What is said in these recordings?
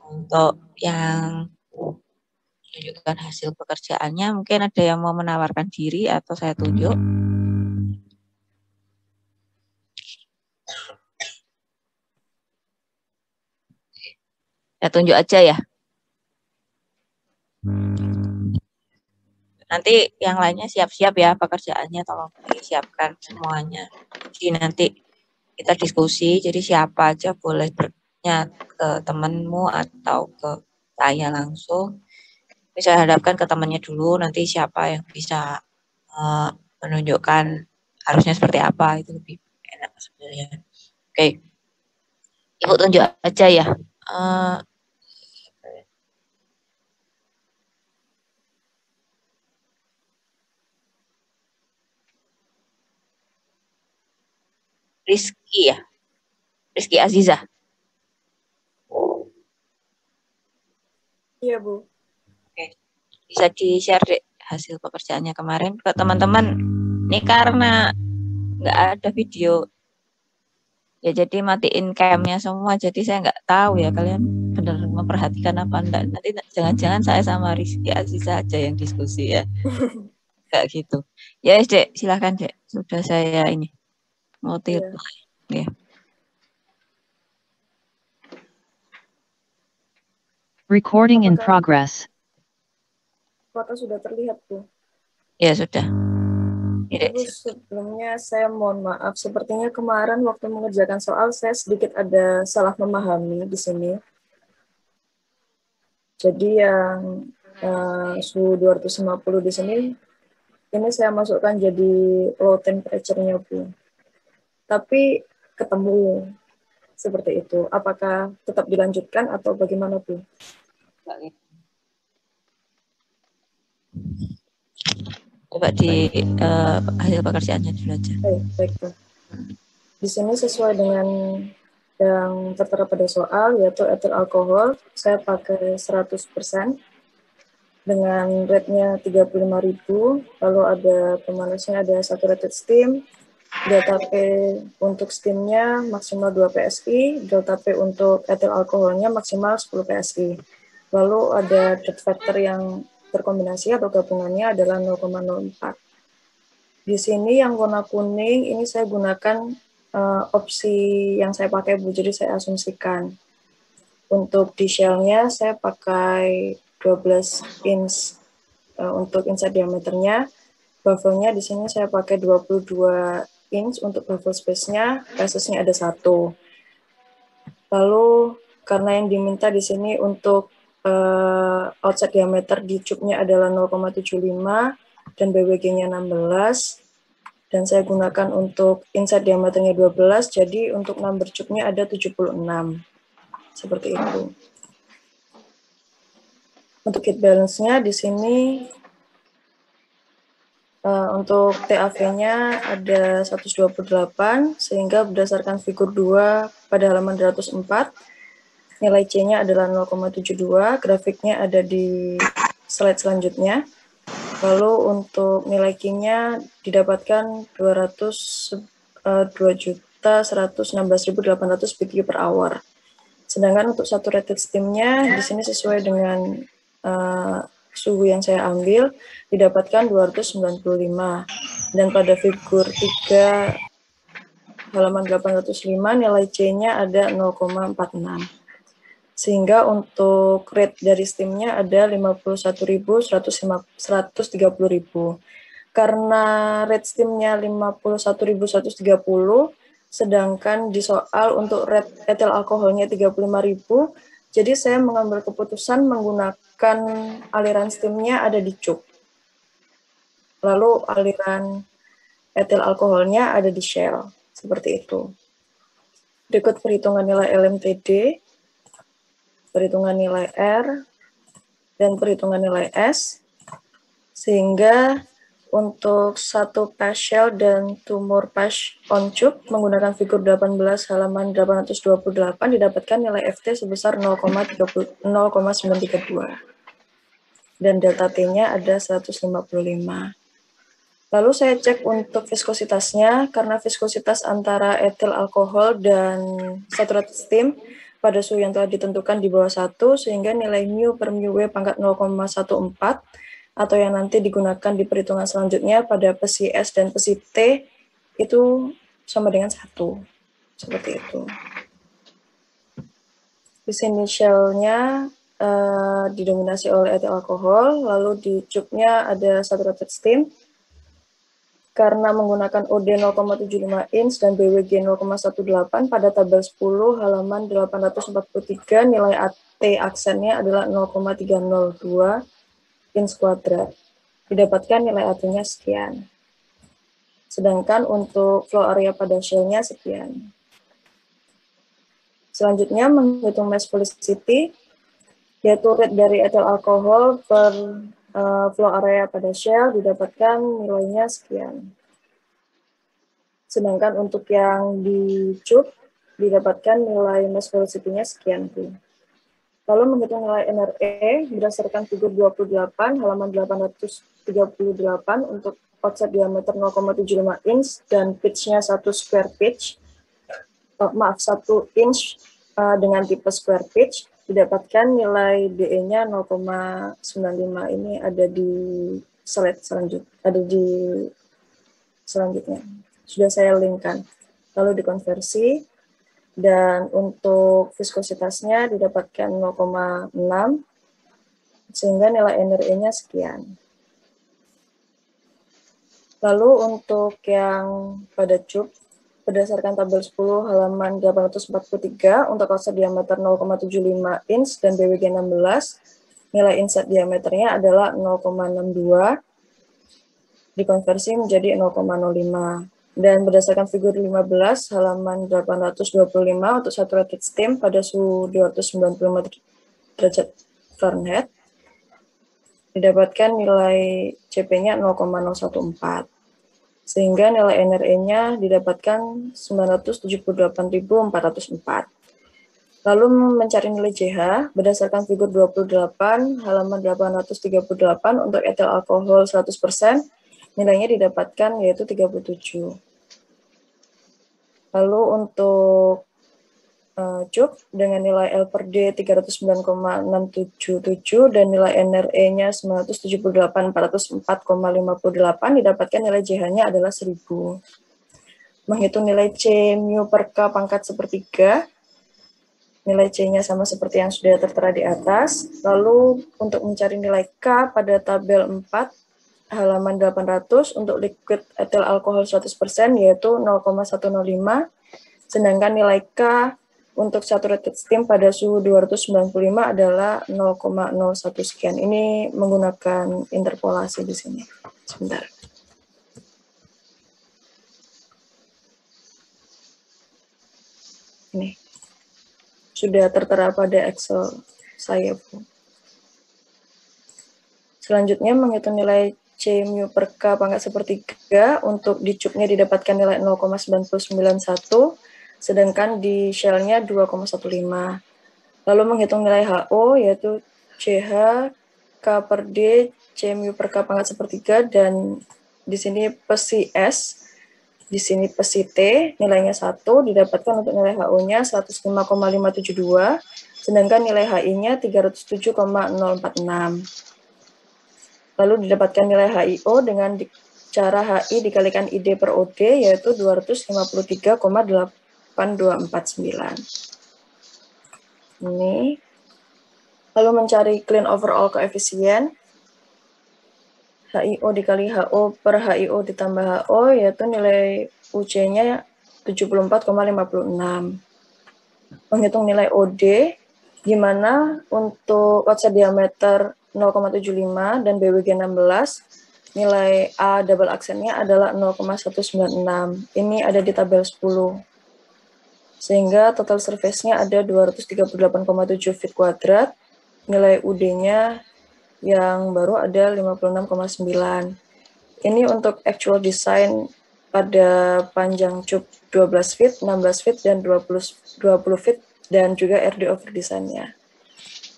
Untuk yang menunjukkan hasil pekerjaannya, mungkin ada yang mau menawarkan diri atau saya tunjuk. Saya tunjuk aja ya. Nanti yang lainnya siap-siap ya pekerjaannya, tolong disiapkan semuanya. Jadi nanti kita diskusi, jadi siapa aja boleh bertanya ke temanmu atau ke saya langsung. Bisa hadapkan ke temannya dulu, nanti siapa yang bisa menunjukkan harusnya seperti apa, itu lebih enak sebenarnya. Oke, Ibu tunjuk aja ya. Rizky ya, Rizky Aziza. Iya, Bu. Oke, bisa di-share deh hasil pekerjaannya kemarin ke teman-teman. Ini karena nggak ada video, ya jadi matiin camnya semua. Jadi saya nggak tahu ya kalian benar memperhatikan apa enggak. Nanti jangan-jangan saya sama Rizky Aziza aja yang diskusi ya. Kayak gitu. Ya, Dek, silakan, Dek. Sudah saya ini mau tidur. Iya. Ya. Recording in progress. Foto sudah terlihat, Bu. Ya, sudah. Ya, Bu, sebelumnya saya mohon maaf. Sepertinya kemarin waktu mengerjakan soal saya sedikit ada salah memahami di sini. Jadi yang suhu 250 di sini, ini saya masukkan jadi low temperature-nya, Bu. Tapi ketemu seperti itu. Apakah tetap dilanjutkan atau bagaimana, Bu? Coba di hasil pekerjaannya dulu aja. Baik, Bu. Di sini sesuai dengan yang tertera pada soal, yaitu etil alkohol, saya pakai 100%. Dengan rate-nya 35.000, lalu ada pemanasnya ada saturated steam, delta P untuk steamnya maksimal 2 PSI, delta P untuk etil alkoholnya maksimal 10 PSI. Lalu ada dead factor yang terkombinasi atau gabungannya adalah 0,04. Di sini yang warna kuning ini saya gunakan opsi yang saya pakai, Bu, jadi saya asumsikan. Untuk di shell-nya saya pakai 12 inch untuk insert diameternya. Baffle-nya di sini saya pakai 22 inch untuk baffle space-nya, passage-nya ada 1. Lalu karena yang diminta di sini untuk outside diameter di tube-nya adalah 0,75 dan BWG-nya 16. Dan saya gunakan untuk inside diameternya 12, jadi untuk number tube-nya ada 76. Seperti itu. Untuk heat balance-nya di sini untuk TAV-nya ada 128, sehingga berdasarkan figur 2 pada halaman 204, nilai C-nya adalah 0,72, grafiknya ada di slide selanjutnya. Lalu untuk nilai Q-nya didapatkan 2.116.800 BTU per hour. Sedangkan untuk saturated steam-nya di sini sesuai dengan suhu yang saya ambil didapatkan 295. Dan pada figur 3 halaman 805 nilai C-nya ada 0,46. Sehingga untuk rate dari steam-nya ada 51.130.000. Karena rate steam-nya 51.130, sedangkan di soal untuk rate etil alkoholnya 35.000, jadi saya mengambil keputusan menggunakan aliran steam-nya ada di tube. Lalu aliran etil alkoholnya ada di shell, seperti itu. Berikut perhitungan nilai LMTD, perhitungan nilai R, dan perhitungan nilai S, sehingga untuk satu patch shell dan two more patch on tube menggunakan figur 18 halaman 828 didapatkan nilai FT sebesar 0,932 dan delta T-nya ada 155. Lalu saya cek untuk viskositasnya, karena viskositas antara etil alkohol dan saturated steam pada suhu yang telah ditentukan di bawah 1, sehingga nilai mu per mu W pangkat 0,14 atau yang nanti digunakan di perhitungan selanjutnya pada pesi S dan pesi T itu sama dengan 1. Seperti itu. Di sini shell-nya didominasi oleh etil alkohol, lalu di cube-nya ada saturated steam. Karena menggunakan OD 0,75 inch dan BWG 0,18 pada tabel 10 halaman 843 nilai AT aksennya adalah 0,302 inch kuadrat. Didapatkan nilai AT-nya sekian. Sedangkan untuk flow area pada shell-nya sekian. Selanjutnya menghitung mass velocity, yaitu rate dari etil alkohol per flow area pada shell didapatkan nilainya sekian. Sedangkan untuk yang di cube didapatkan nilai mass velocity-nya sekian tuh. Lalu menghitung nilai NRE berdasarkan figur 28 halaman 838 untuk offset diameter 0,75 inch dan pitch-nya 1 square pitch. 1 inch dengan tipe square pitch didapatkan nilai DE-nya 0,95. Ini ada di slide selanjutnya. Sudah saya linkkan. Lalu dikonversi dan untuk viskositasnya didapatkan 0,6 sehingga nilai NRE-nya sekian. Lalu untuk yang pada cube berdasarkan tabel 10 halaman 843 untuk offset diameter 0,75 inch dan BWG 16, nilai inset diameternya adalah 0,62, dikonversi menjadi 0,05. Dan berdasarkan figur 15 halaman 825 untuk saturated steam pada suhu 295 derajat Fahrenheit, didapatkan nilai CP-nya 0,014. Sehingga nilai NRE-nya didapatkan 978.404. Lalu mencari nilai CH berdasarkan figur 28 halaman 838 untuk etil alkohol 100%, nilainya didapatkan yaitu 37. Lalu untuk cube dengan nilai L per D 309,677 dan nilai NRE-nya 978.404,58 didapatkan nilai JH-nya adalah 1000. Menghitung nilai C mu per K pangkat sepertiga, nilai C-nya sama seperti yang sudah tertera di atas. Lalu untuk mencari nilai K pada tabel 4 halaman 800 untuk liquid etil alkohol 100% yaitu 0,105, sedangkan nilai K untuk saturated steam pada suhu 295 adalah 0,01 sekian. Ini menggunakan interpolasi di sini. Sebentar. Ini. Sudah tertera pada Excel saya, Bu. Selanjutnya menghitung nilai C mu per K pangkat sepertiga untuk di cube-nya didapatkan nilai 0,991, sedangkan di shell-nya 2,15. Lalu menghitung nilai HO, yaitu CH, K per D, C mu per K pangkat sepertiga, dan di sini pesi S, di sini pesi T, nilainya 1, didapatkan untuk nilai HO-nya 105,572, sedangkan nilai HI-nya 307,046. Lalu didapatkan nilai HIO dengan cara HI dikalikan ID per OD, yaitu 253,8249. Ini. Lalu mencari clean overall coefficient, HIO dikali HO per HIO ditambah HO, yaitu nilai UC-nya 74,56. Menghitung nilai OD, di mana untuk offset diameter 0,75 dan BWG 16, nilai A double aksennya adalah 0,196. Ini ada di tabel 10. Sehingga total surface-nya ada 238,7 feet kuadrat, nilai UD-nya yang baru ada 56,9. Ini untuk actual design pada panjang cube 12 feet, 16 feet, dan 20 feet, dan juga RD over design-nya.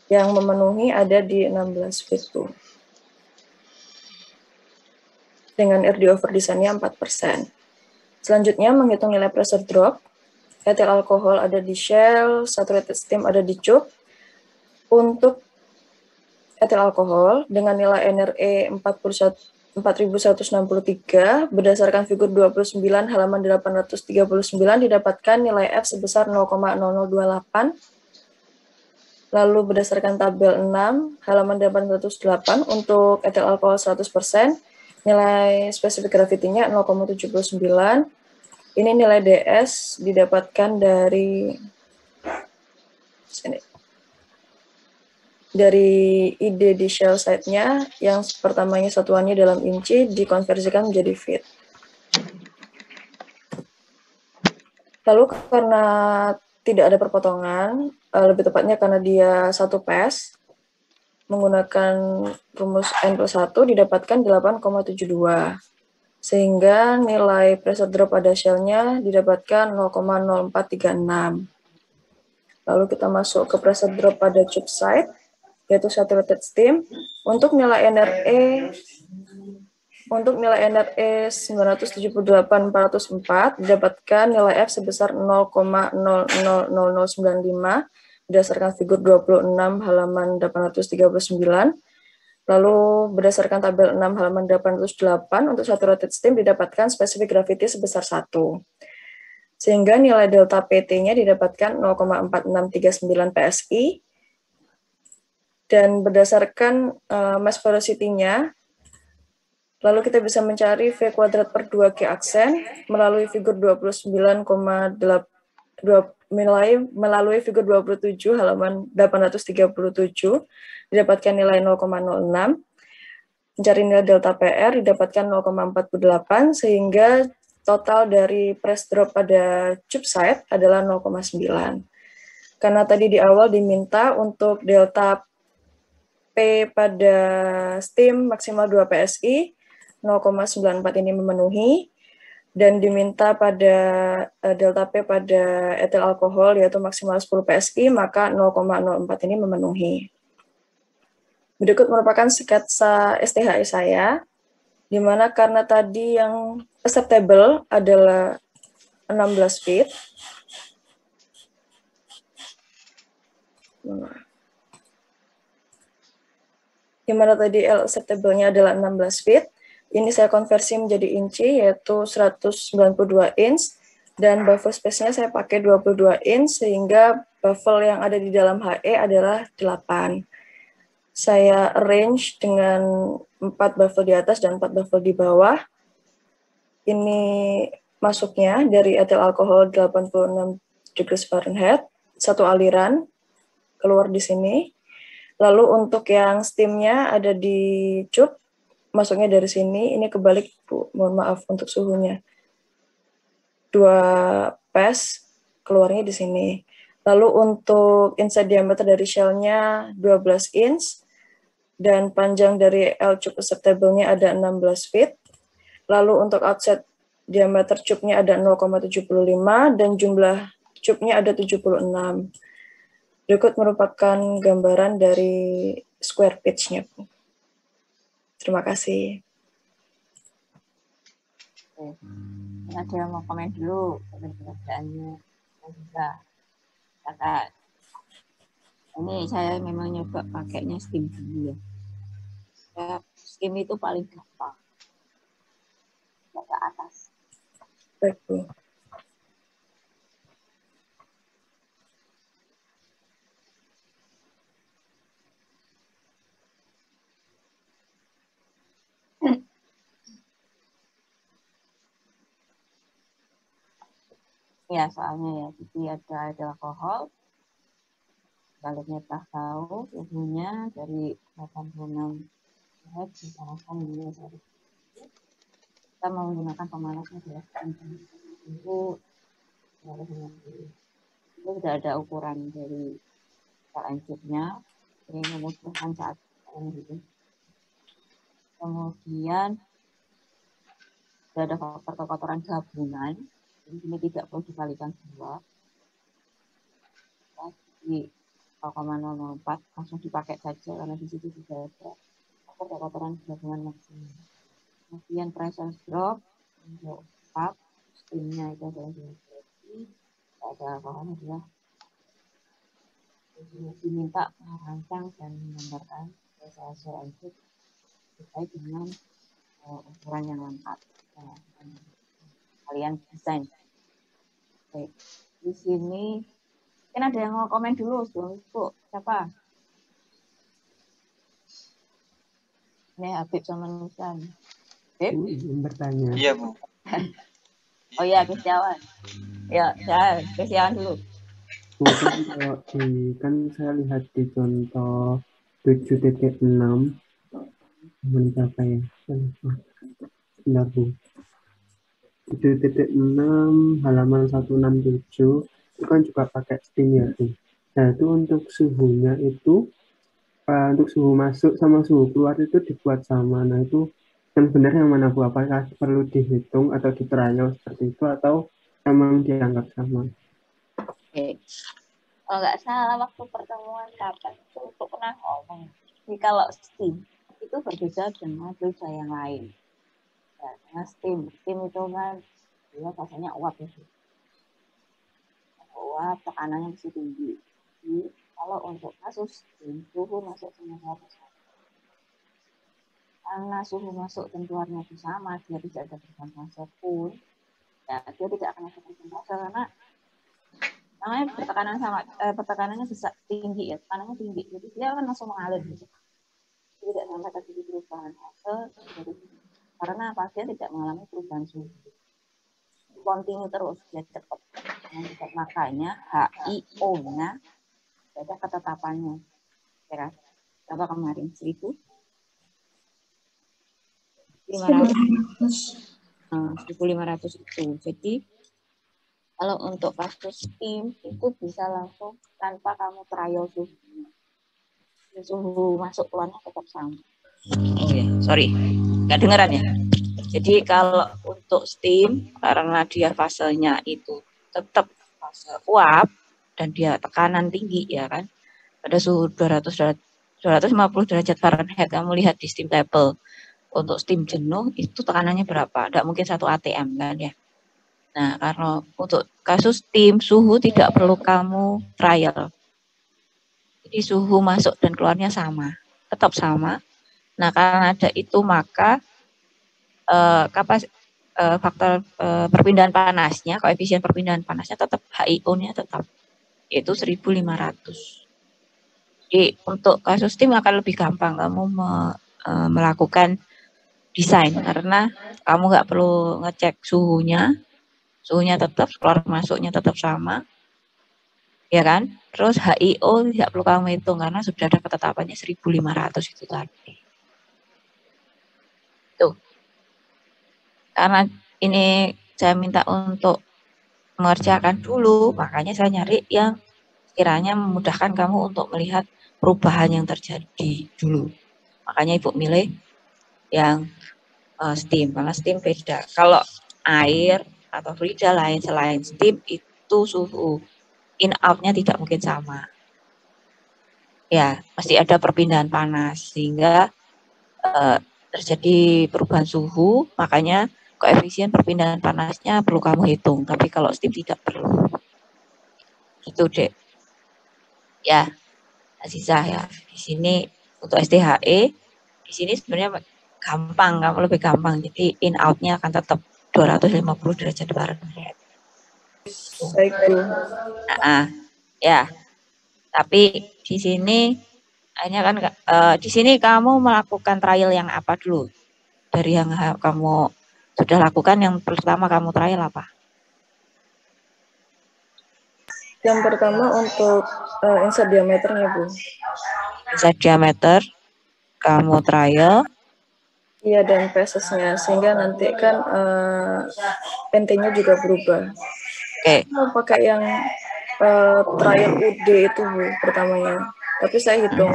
Yang memenuhi ada di 16 feet tuh. Dengan RD over design-nya 4%. Selanjutnya menghitung nilai pressure drop. etil alkohol ada di shell, saturated steam ada di cup. Untuk etil alkohol dengan nilai NRE 4163 berdasarkan figur 29 halaman 839 didapatkan nilai F sebesar 0,0028. Lalu berdasarkan tabel 6 halaman 808 untuk etil alkohol 100%, nilai spesifik gravitinya 0,79. Ini nilai DS didapatkan dari ID di shell site-nya, yang pertamanya satuannya dalam inci dikonversikan menjadi feet. Lalu karena tidak ada perpotongan, lebih tepatnya karena dia satu pass, menggunakan rumus N+1 didapatkan 8,72. Sehingga nilai pressure drop pada shell-nya didapatkan 0,0436. Lalu kita masuk ke pressure drop pada tube side, yaitu saturated steam. Untuk nilai NRE 978.404 didapatkan nilai F sebesar 0,000095 berdasarkan figur 26 halaman 839. Lalu berdasarkan tabel 6 halaman 808 untuk saturated steam didapatkan spesifik gravity sebesar 1. Sehingga nilai delta PT-nya didapatkan 0,4639 PSI. Dan berdasarkan mass velocity-nya, lalu kita bisa mencari V kuadrat per 2G aksen melalui figur melalui figur 27 halaman 837 didapatkan nilai 0,06. Mencari nilai delta PR didapatkan 0,48 sehingga total dari press drop pada tube side adalah 0,9. Karena tadi di awal diminta untuk delta P pada steam maksimal 2 PSI, 0,94 ini memenuhi, dan diminta pada delta P pada etil alkohol yaitu maksimal 10 PSI, maka 0,04 ini memenuhi. Berikut merupakan sketsa STHI saya, di mana karena tadi yang acceptable adalah 16 feet, di mana tadi L acceptable-nya adalah 16 feet. Ini saya konversi menjadi inci, yaitu 192 inch, dan buffer space-nya saya pakai 22 inch, sehingga buffer yang ada di dalam HE adalah 8. Saya arrange dengan 4 buffer di atas dan 4 buffer di bawah. Ini masuknya dari etil alkohol 86 degrees Fahrenheit, satu aliran, keluar di sini. Lalu untuk yang steam-nya ada di tube, masuknya dari sini, ini kebalik Bu, mohon maaf untuk suhunya. 2 pass, keluarnya di sini. Lalu untuk inside diameter dari shell-nya 12 inch, dan panjang dari L tube acceptable-nya ada 16 feet. Lalu untuk outside diameter tube-nya ada 0,75, dan jumlah tube-nya ada 76. Berikut merupakan gambaran dari square pitch-nya. Terima kasih. Ada yang mau komen dulu pekerjaannya? Bisa. Kakak. Ini saya memang nyoba pakainya steam dulu ya. Steam itu paling gampang. Ke atas. Baik, Bu. Ya, soalnya ya, jadi ada alkohol. Baliknya tak tahu, suhunya dari 86 Hertz dipanaskan dulu. Kita menggunakan pemanasnya adalah itu sudah ada ukuran dari lancipnya, ini memudahkan saat gitu. Kemudian ada faktor kekotoran gabungan. Jadi ini tidak perlu dikalikan 2. Di 0,004 langsung dipakai saja karena di situ juga ada faktor kekotoran gabungan maksimal. Kemudian pressure drop untuk cup, steamnya itu adalah 2. Ada alkoholnya adalah diminta merancang dan menggambarkan hasil itu sesuai dengan ukuran yang lengkap. Kalian desain. Oke. Di sini mungkin ada yang mau komen dulu sebelum itu. Siapa? Ini Habib sama Nusan. Habib? Bertanya. Iya, Bu. Oh iya, Kristiawan. Ya, saya Kristiawan dulu. Mungkin kalau kan saya lihat di contoh 7.6 mencapai sebentar Bu. 7.6 halaman 167 itu kan juga pakai steam ya Bu. Nah itu untuk suhunya itu untuk suhu masuk sama suhu keluar itu dibuat sama. Nah itu yang benar yang mana Bu? Apakah perlu dihitung atau di trial seperti itu atau emang dianggap sama? Oke. Kalau nggak salah waktu pertemuan kapan itu pernah ngomong. Jadi kalau steam itu berbeda dengan fluida yang lain. Ya, karena steam itu kan dia rasanya uap ya. Uap tekanannya masih tinggi. Jadi kalau untuk kasus steam suhu masuk sama keluar karena suhu masuk dan keluarnya itu sama, dia tidak ada perubahan fase pun, ya dia tidak akan ada perubahan fase karena namanya pertekanannya besar tinggi ya, tekanannya tinggi, jadi dia akan langsung mengalir gitu. Tidak sampai terjadi perubahan fase karena pasien tidak mengalami perubahan suhu, kontinu terus dia cepat. Makanya HIO-nya ada ketetapannya. Kira berapa kemarin 1.500 itu. Jadi kalau untuk kasus steam itu bisa langsung tanpa kamu trial suhunya. Suhu masuk keluarnya tetap sama. Oh ya, sorry, nggak dengeran ya. Jadi kalau untuk steam karena dia fasenya itu tetap fase uap dan dia tekanan tinggi ya kan. Pada suhu 250 derajat Fahrenheit kamu lihat di steam table. Untuk steam jenuh itu tekanannya berapa? Tidak mungkin 1 atm kan ya. Nah, karena untuk kasus steam suhu tidak perlu kamu trial. Jadi suhu masuk dan keluarnya sama, tetap sama. Nah, karena ada itu maka faktor perpindahan panasnya, koefisien perpindahan panasnya tetap HIO-nya tetap yaitu 1.500. Jadi untuk kasus steam akan lebih gampang kamu melakukan desain karena kamu nggak perlu ngecek suhunya tetap keluar masuknya tetap sama, ya kan? Terus HIO tidak perlu kamu hitung karena sudah ada ketetapannya 1.500 itu tadi. Tuh. Karena ini saya minta untuk mengerjakan dulu, makanya saya nyari yang kiranya memudahkan kamu untuk melihat perubahan yang terjadi dulu. Makanya Ibu milih yang steam, karena steam beda. Kalau air atau fluida lain selain steam itu suhu in out-nya tidak mungkin sama. Ya, pasti ada perpindahan panas sehingga terjadi perubahan suhu, makanya koefisien perpindahan panasnya perlu kamu hitung, tapi kalau steam tidak perlu. Gitu, Dek. Ya, Azizah ya. Di sini untuk STHE, di sini sebenarnya gampang, kamu lebih gampang. Jadi in out-nya akan tetap 250 derajat Fahrenheit. Baik, Bu. Ya. Tapi di sini hanya kan di sini kamu melakukan trial yang apa dulu? Dari yang kamu sudah lakukan, yang pertama kamu trial apa? Yang pertama untuk insert diameternya, Bu. Insert diameter, kamu trial. Iya, dan passes-nya, sehingga nanti kan NT-nya juga berubah. Oke. Mau pakai yang trial UD itu, Bu, pertamanya. Tapi saya hitung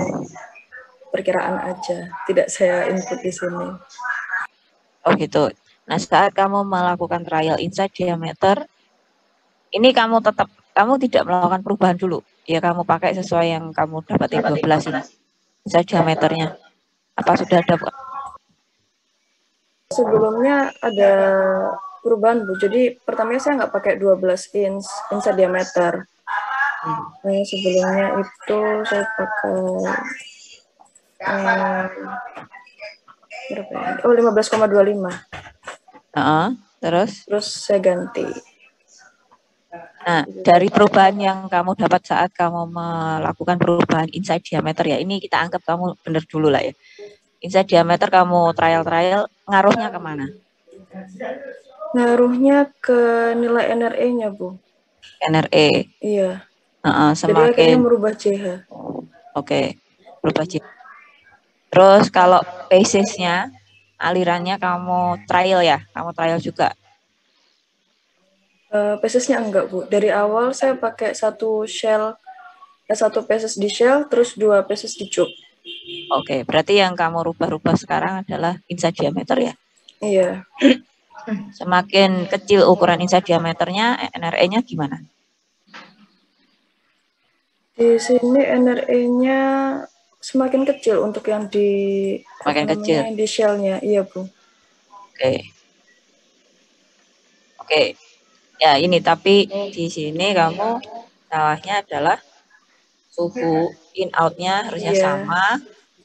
perkiraan aja, tidak saya input di sini. Oh gitu. Nah, saat kamu melakukan trial inside diameter, ini kamu tidak melakukan perubahan dulu. Ya, kamu pakai sesuai yang kamu dapat 12 ini. Inside diameternya. Apa sudah ada, Bu? Sebelumnya ada perubahan Bu. Jadi pertamanya saya nggak pakai 12 inch inside diameter. Sebelumnya itu saya pakai berapa ya? Oh 15,25. Terus? Terus saya ganti. Nah, dari perubahan yang kamu dapat saat kamu melakukan perubahan inside diameter ya, ini kita anggap kamu benar dulu lah ya. Inside diameter kamu trial, ngaruhnya kemana? Ngaruhnya ke nilai NRE-nya, Bu. NRE? Iya. Semakin... Jadi akhirnya merubah CH. Oke, berubah CH. Terus kalau basisnya, alirannya kamu trial ya? Kamu trial juga? Pieces-nya enggak, Bu. Dari awal saya pakai satu pieces di shell, terus 2 pieces di cup. Oke, berarti yang kamu rubah-rubah sekarang adalah inside diameter ya? Iya. Semakin kecil ukuran inside diameternya, NRE-nya gimana? Di sini NRE-nya semakin kecil untuk yang di Semakin kecil. yang di shell-nya, iya, Bu. Oke. Ya, ini tapi di sini kamu salahnya adalah suhu in out-nya harusnya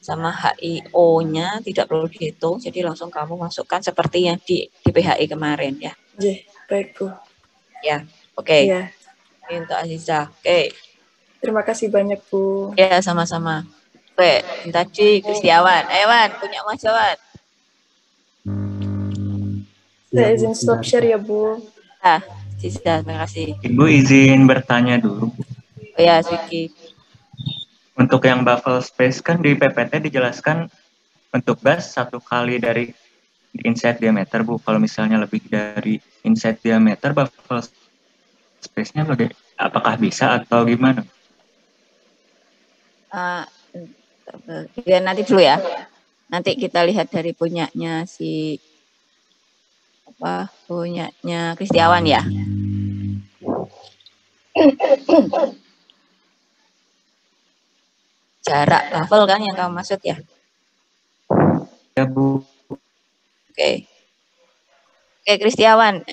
sama HIO-nya tidak perlu dihitung, jadi langsung kamu masukkan seperti yang di PHI kemarin ya. Iya, baik Bu. Ya, oke. Iya. Ini untuk Aziza. Oke. Terima kasih banyak Bu. Ya, sama-sama. Oke, tadi Kristiawan. Wan, punya Mas Wan. Saya izin stop share ya Bu. Aziza, terima kasih. Ibu izin bertanya dulu. Oh ya, Swiki. Untuk yang buffer space kan di PPT dijelaskan untuk gas 1 kali dari inside diameter Bu. Kalau misalnya lebih dari inside diameter buffer space-nya apakah bisa atau gimana? Biar nanti dulu ya. Nanti kita lihat dari punyanya punyanya Kristiawan ya. Jarak level kan yang kamu maksud ya? Ya Bu. Oke, Kristiawan,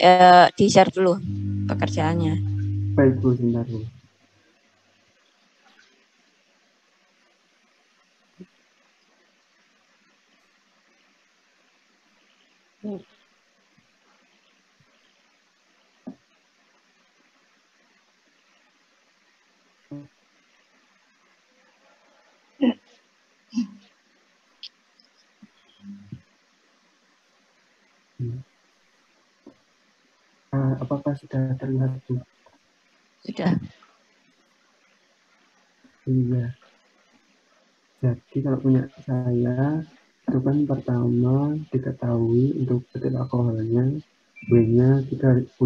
di-share dulu pekerjaannya. Baik Bu, sebentar Bu. Apakah sudah terlihat Bu? Sudah. Iya. Jadi kalau punya saya itu kan pertama diketahui untuk etil alkoholnya W-nya 35.000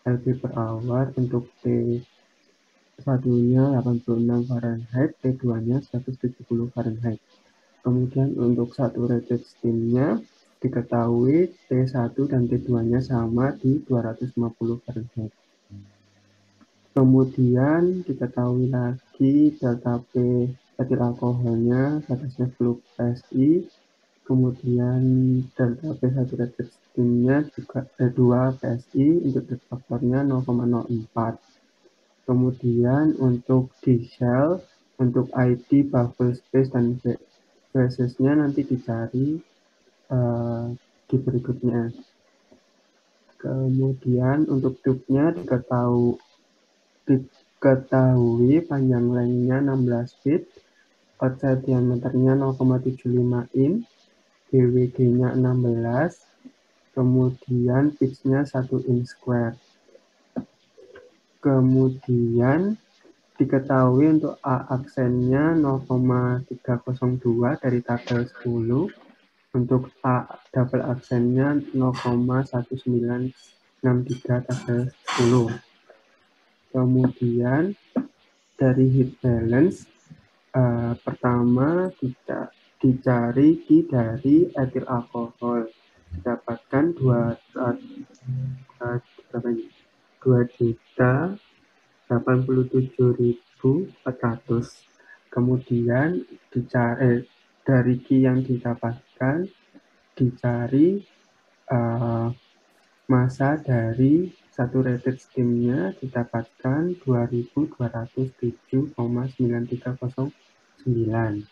lb per hour, untuk T1-nya 86 Fahrenheit, T2-nya 170 Fahrenheit. Kemudian untuk saturated steam-nya diketahui T1 dan T2-nya sama di 250 Fahrenheit. Kemudian diketahui lagi delta P etil alkoholnya batasnya 10 PSI, kemudian delta P saturated steam-nya juga 2 PSI, untuk dead faktornya 0,04. Kemudian untuk di shell, untuk ID, bubble space, dan phases-nya nanti dicari di berikutnya. Kemudian untuk tube-nya diketahui panjang lengthnya 16 feet, outside diameternya 0,75 in, BWG-nya 16, kemudian pitch-nya 1 in square. Kemudian diketahui untuk A aksennya 0,302 dari tabel 10, untuk A double aksennya 0,1963 tabel 10. Kemudian dari heat balance, pertama dicari Q dari etil alkohol, didapatkan 2.087.400. Kemudian dari Q yang didapatkan dicari massa dari satu rated steamnya didapatkan 2207,93009.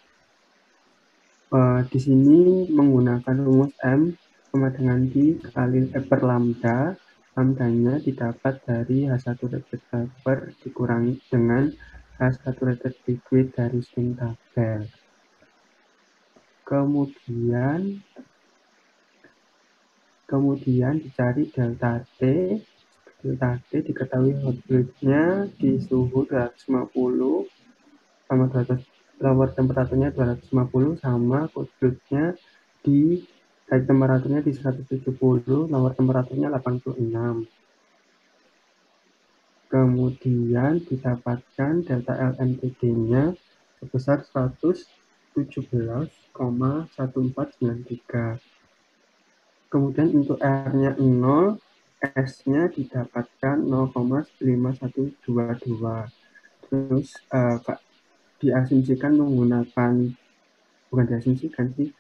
Di sini menggunakan rumus M sama dengan D kali per lambda. Lambdanya didapat dari H1 rated vapor dikurangi dengan H1 rated liquid dari steam tabel. Kemudian dicari delta T. Delta T diketahui hot plate-nya di suhu 250 sama 200, lower temperaturnya 250 sama cold plate-nya di high temperaturnya di 170, lower temperaturnya 86. Kemudian didapatkan delta LMTD-nya sebesar 117,1493. Kemudian untuk R-nya 0, S-nya didapatkan 0,5122. Terus diasumsikan menggunakan, bukan diasumsikan sih,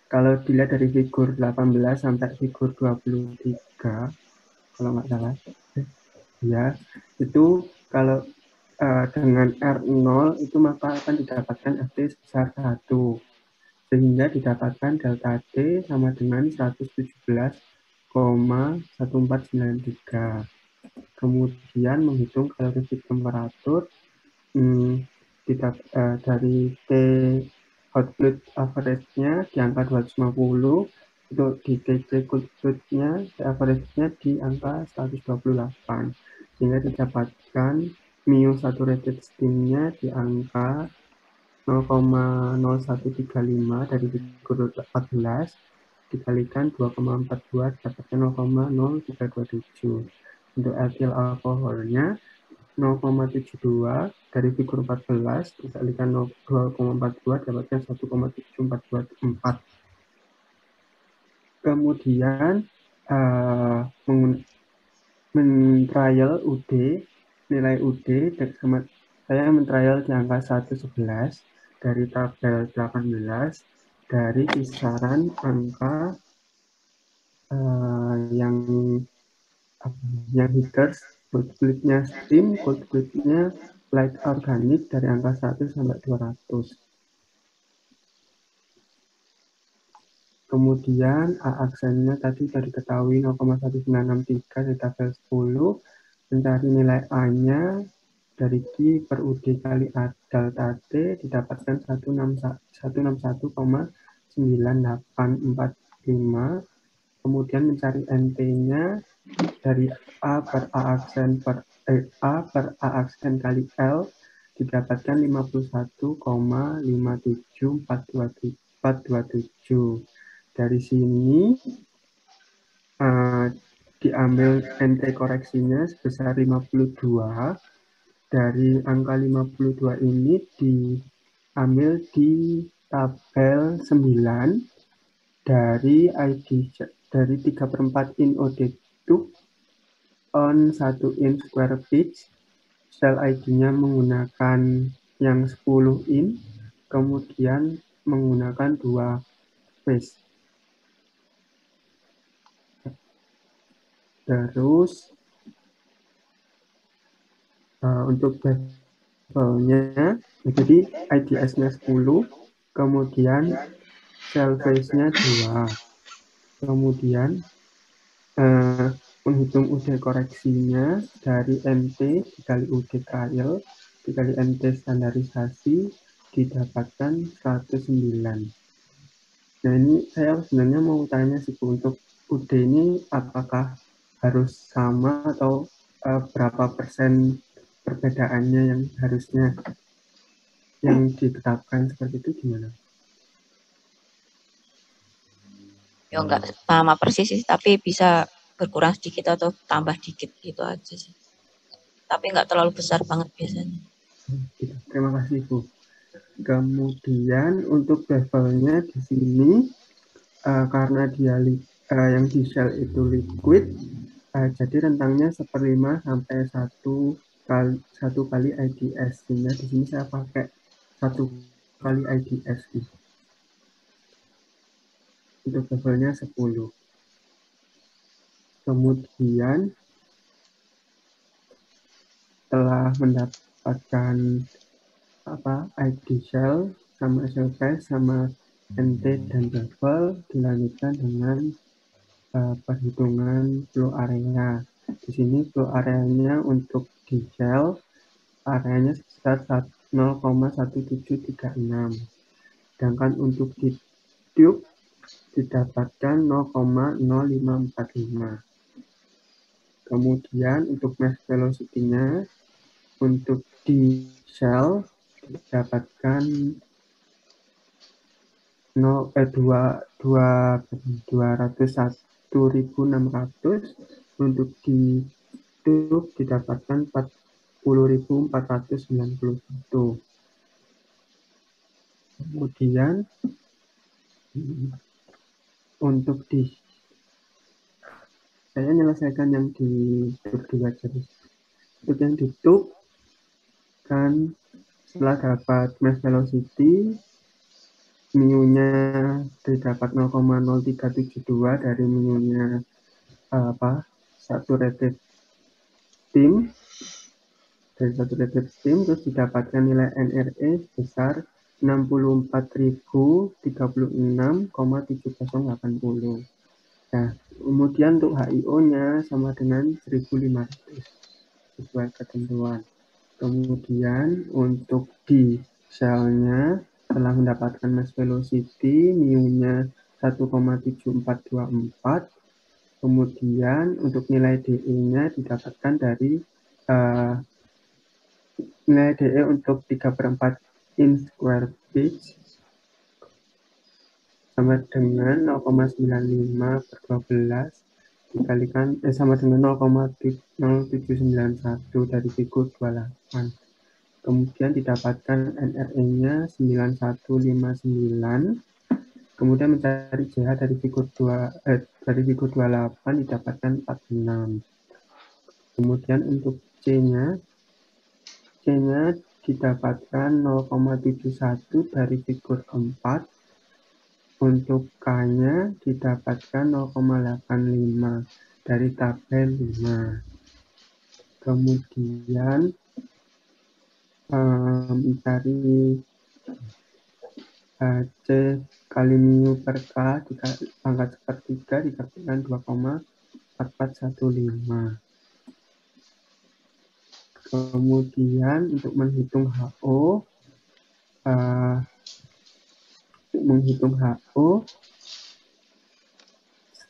kalau dilihat dari figur 18 sampai figur 23, kalau nggak salah, ya, itu kalau dengan R0 itu maka akan didapatkan FT sebesar 1. Sehingga didapatkan delta T sama dengan 117,1493. Kemudian menghitung kalorific temperatur dari T hot plate average-nya di angka 250, untuk di TC cold plate-nya average-nya di angka 128, sehingga didapatkan mu saturated steam-nya di angka 0,0135 dari figur 14 dikalikan 2,42 dapatkan 0,0327. Untuk etil alkoholnya 0,72 dari figur 14 dikalikan 2,42 dapatkan 1,7424. Kemudian men-trial UD, nilai UD saya men-trial di angka 111 dari tabel 18 dari kisaran angka yang heaters, cold plate-nya steam, cold plate-nya light organic dari angka 1 sampai 200. Kemudian A-aksennya tadi sudah diketahui 0,1963 di tabel 10. Mencari nilai A-nya dari Q per UD kali A delta T didapatkan 161,9845. Kemudian mencari NT-nya dari A per A aksen kali L didapatkan 51,57427. Dari sini diambil NT koreksinya sebesar 52. Dari angka 52 ini diambil di tabel 9 dari ID dari 3/4 in OD2 on 1 in square pitch. Cell ID-nya menggunakan yang 10 in, kemudian menggunakan 2 phase. Terus untuk bevelnya, jadi IDS-nya 10, kemudian cell phase-nya 2. Kemudian menghitung UD koreksinya dari NT dikali UD trial dikali NT standarisasi didapatkan 109. Nah ini saya sebenarnya mau tanya sih Bu, untuk UD ini apakah harus sama atau berapa persen perbedaannya yang harusnya yang ditetapkan seperti itu gimana? Ya enggak sama persis sih, tapi bisa berkurang sedikit atau tambah dikit gitu aja sih. Tapi enggak terlalu besar banget biasanya. Terima kasih Bu. Kemudian untuk bevelnya di sini karena dia yang di shell itu liquid, jadi rentangnya 1/5 sampai 1 kali IDS, sehingga di sini saya pakai 1 kali IDS gitu. Untuk bevelnya 10. Kemudian telah mendapatkan ID shell sama shell cache sama NT dan bevel, dilanjutkan dengan perhitungan flow area. Di sini flow areanya untuk di shell areanya sekitar 0,1736. Sedangkan untuk di tube didapatkan 0,0545. Kemudian untuk mass velocity-nya untuk di shell didapatkan 201.600, untuk di tube didapatkan 40.491. Kemudian untuk saya menyelesaikan yang di tube dulu aja. Untuk yang di tube kan setelah dapat mass velocity, mu-nya didapat 0,0372 dari mu-nya saturated steam, terus didapatkan nilai NRE sebesar 64.036,7080. Nah, kemudian untuk HIO-nya sama dengan 1.500 sesuai ketentuan. Kemudian untuk di shell-nya telah mendapatkan mass velocity, mu-nya 1,7424. Kemudian untuk nilai DE-nya didapatkan dari nilai DE untuk 3/4 inch square pitch sama dengan 0,95 per 12 dikalikan sama dengan 0,0791 dari figur 28. Kemudian didapatkan NRE-nya 9159. Kemudian mencari JH dari figur 28 didapatkan 46. Kemudian untuk C-nya didapatkan 0,71 dari figur 4. Untuk K-nya didapatkan 0,85 dari tabel 5. Kemudian mencari C kali mu per K dipangkat sepertiga didapatkan 2,4415. Kemudian untuk menghitung HO,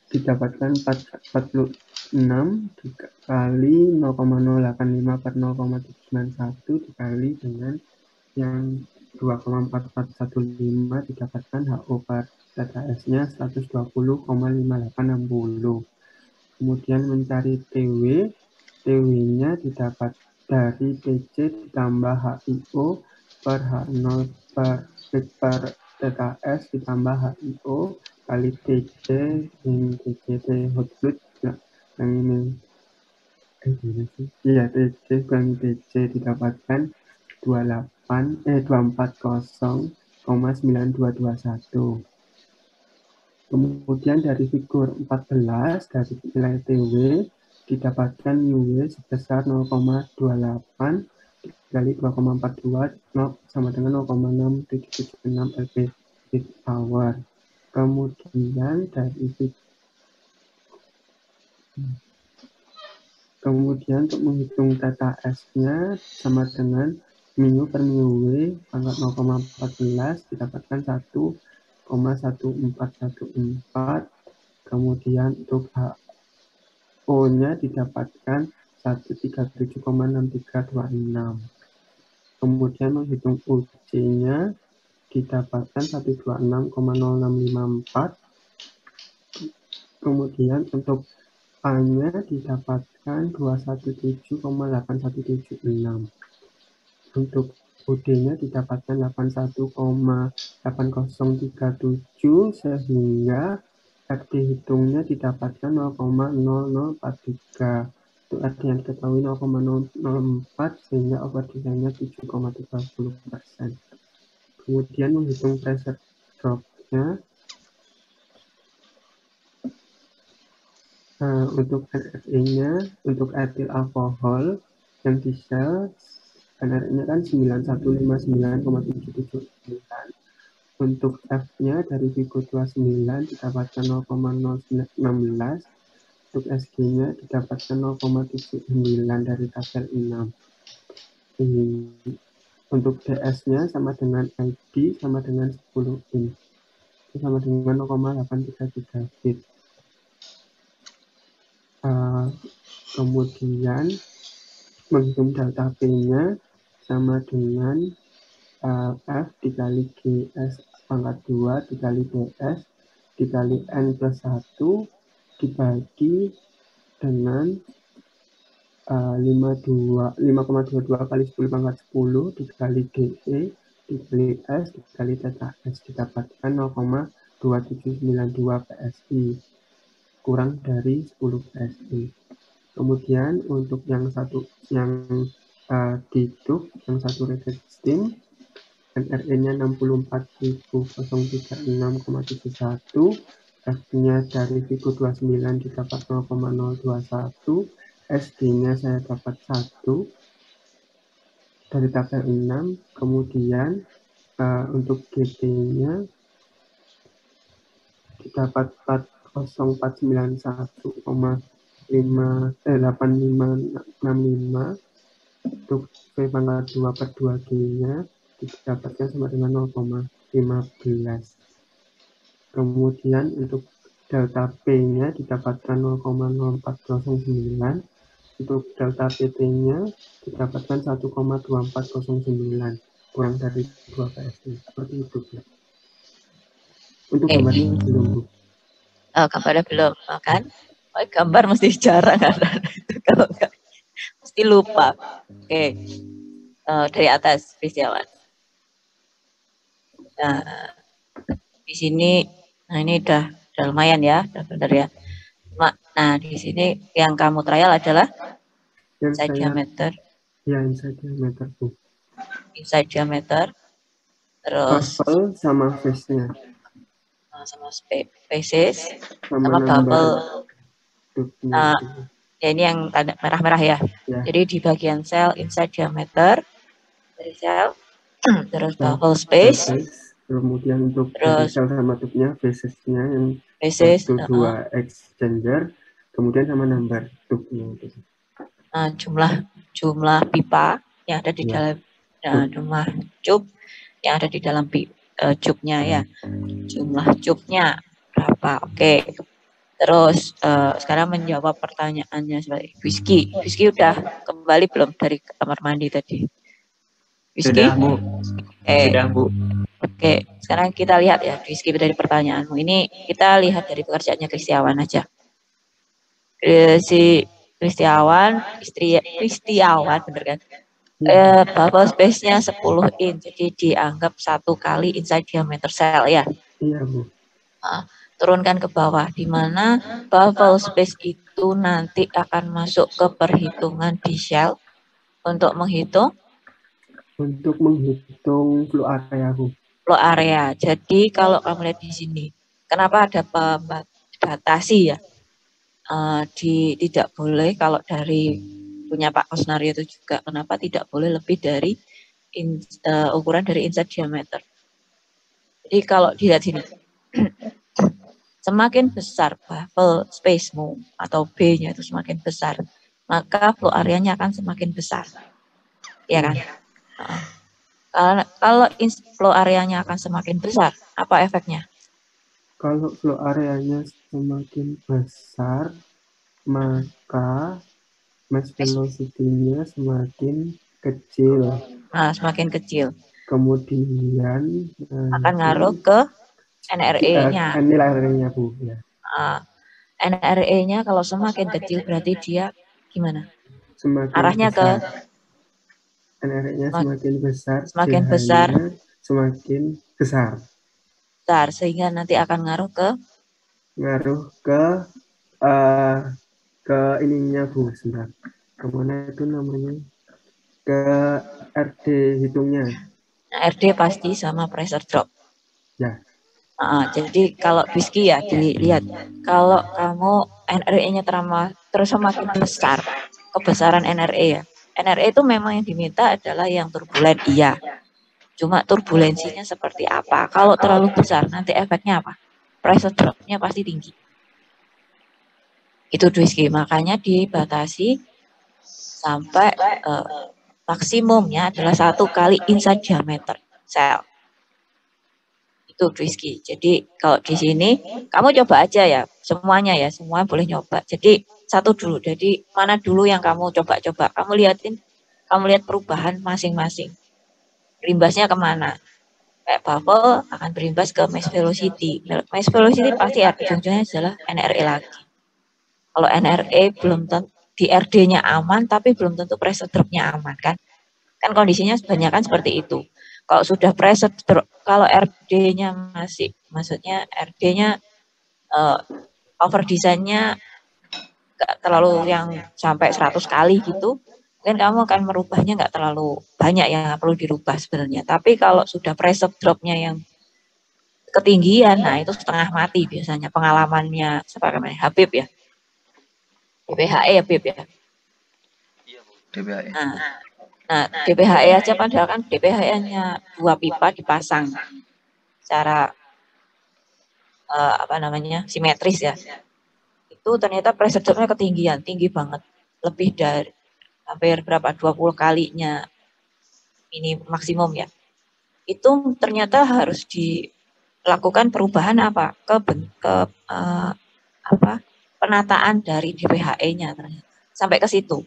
didapatkan 46 dikali 0,085 per 0,791 dikali dengan yang 2,4415 didapatkan HO per TTS-nya 120,5860. Kemudian mencari TW-nya didapat dari TC ditambah HIO per H0 per TKS ditambah HIO kali TC ini TC hot fluid yang ini TC kali TC didapatkan 240,9221. Kemudian dari figur 14 dari nilai TW didapatkan mu sebesar 0,28 dikali 2,42 sama dengan 0,6776 lb peak hour. Kemudian untuk menghitung data S-nya sama dengan mu per mu W pangkat 0,14 didapatkan 1,1414. Kemudian untuk HO-nya didapatkan 137,6326. Kemudian menghitung UC-nya didapatkan 126,0654. Kemudian untuk A-nya didapatkan 217,8176. Untuk UD-nya didapatkan 81,8037 sehingga RT hitungnya didapatkan 0,0043. Untuk RT yang diketahui 0,004 sehingga overdesign-nya 7,30%. Kemudian menghitung pressure drop-nya Untuk NRE-nya, untuk etil alkohol yang di sel, NRE-nya kan 9159,779. Untuk F-nya dari Vigo 29 didapatkan 0,016. Untuk SG-nya didapatkan 0,79 dari tabel 6. Untuk DS-nya sama dengan ID sama dengan 10 in. Itu sama dengan 0,833 bit. Kemudian menghitung delta P-nya sama dengan F dikali GS pangkat 2 dikali DS dikali N plus 1 dibagi dengan 5,22 kali 10 pangkat 10 dikali DE dikali S dikali theta S didapatkan 0,2792 PSI kurang dari 10 PSI. Kemudian untuk yang satu di tube yang satu rated steam NRE-nya 64.036,71, F-nya dari Vigo 29 didapat 0,021, SD-nya saya dapat 1 dari tabel 6, kemudian untuk GT-nya didapat 40491,8565. Untuk V pangkat 2 per 2G-nya didapatkan sama dengan 0,15. Kemudian untuk delta P-nya didapatkan 0,0409. Untuk delta PT-nya didapatkan 1,2409, kurang dari 2 PSI. Seperti itu, Bu. Untuk gambarnya belum, Bu. Gambarnya belum, kan? Gambar mesti jarang ada. Kalau enggak, mesti lupa. Oke. Dari atas, Kristiawan. Nah, di sini, nah ini udah lumayan ya, udah benar ya. Nah, di sini yang kamu trial adalah inside diameter. Ya, inside diameter, Bu. Inside diameter. Terus Baffle sama face-nya. Sama faces. Sama number baffle. Ya ini yang tanda merah-merah ya. Jadi di bagian sel inside diameter dari sel, terus baffle space. Kemudian untuk dari sel sama tube-nya, faces-nya yang faces, 2 exchanger, kemudian sama number tube-nya. Nah, jumlah pipa yang ada di dalam jumlah cup yang ada di dalam cupnya ya. Jumlah cupnya berapa? Oke. Terus sekarang menjawab pertanyaannya sebagai Whisky. Whisky udah kembali belum dari kamar mandi tadi? Whisky? Sudah, Bu. Sudah, Bu. Oke, sekarang kita lihat ya Whisky dari pertanyaanmu. Ini kita lihat dari pekerjaannya Kristiawan aja. Si Kristiawan, bener kan? Bubble space-nya 10 in, jadi dianggap 1 kali inside diameter cell ya. Iya, Bu. Turunkan ke bawah, di mana bubble space itu nanti akan masuk ke perhitungan di shell untuk menghitung flow area, Bu. Flow area. Jadi kalau kamu lihat di sini, kenapa ada batasi ya? Tidak boleh kalau dari punya Pak Kosnario itu juga, kenapa tidak boleh lebih dari ukuran dari inside diameter. Jadi kalau dilihat sini, semakin besar baffle space-mu atau B-nya itu semakin besar, maka flow area-nya akan semakin besar. Ya kan? Kalau flow area-nya akan semakin besar, apa efeknya? Kalau flow area-nya semakin besar, maka mass velocity-nya semakin kecil. Nah, semakin kecil. Kemudian akan ngaruh ke NRE-nya. NRE-nya, Bu. Ya. NRE-nya kalau semakin kecil berarti dia gimana? Semakin arahnya besar. ke NRE-nya semakin besar. Semakin besar. Semakin besar. Sehingga nanti akan ngaruh ke ininya, Bu. Sebentar. Kemana itu namanya? Ke RD hitungnya. Nah, RD pasti sama pressure drop. Ya. Jadi kalau Rizky ya dilihat, kalau kamu NRE-nya terus semakin besar, kebesaran NRE ya. NRE itu memang yang diminta adalah yang turbulen, iya. Cuma turbulensinya seperti apa? Kalau terlalu besar, nanti efeknya apa? Pressure drop-nya pasti tinggi. Itu Rizky, makanya dibatasi sampai maksimumnya adalah 1 kali inside diameter sel. Itu Rizky. Jadi kalau di sini kamu coba aja ya, semuanya ya, semua boleh nyoba. Jadi satu dulu. Jadi mana dulu yang kamu coba-coba. Kamu lihat perubahan masing-masing. Berimbasnya kemana? Kayak bubble akan berimbas ke mass velocity. Mass velocity pasti ujung-ujungnya adalah NRE lagi. Kalau NRE belum tentu di RD-nya aman, tapi belum tentu pressure drop-nya aman kan? Kan kondisinya kebanyakan seperti itu. Kalau sudah pressure drop, kalau RD-nya masih, maksudnya RD-nya over design-nya nggak terlalu yang sampai 100 kali gitu, mungkin kamu akan merubahnya nggak terlalu banyak yang perlu dirubah sebenarnya. Tapi kalau sudah pressure drop-nya yang ketinggian, nah itu setengah mati biasanya pengalamannya seperti Habib ya. DPHE ya Habib ya. DPHE. Nah, DPHE aja padahal kan DPHE-nya 2 pipa dipasang secara simetris ya. Itu ternyata pressure drop-nya ketinggian, tinggi banget. Lebih dari hampir 20 kalinya ini maksimum ya. Itu ternyata harus dilakukan perubahan apa? Penataan dari DPHE-nya ternyata. Sampai ke situ.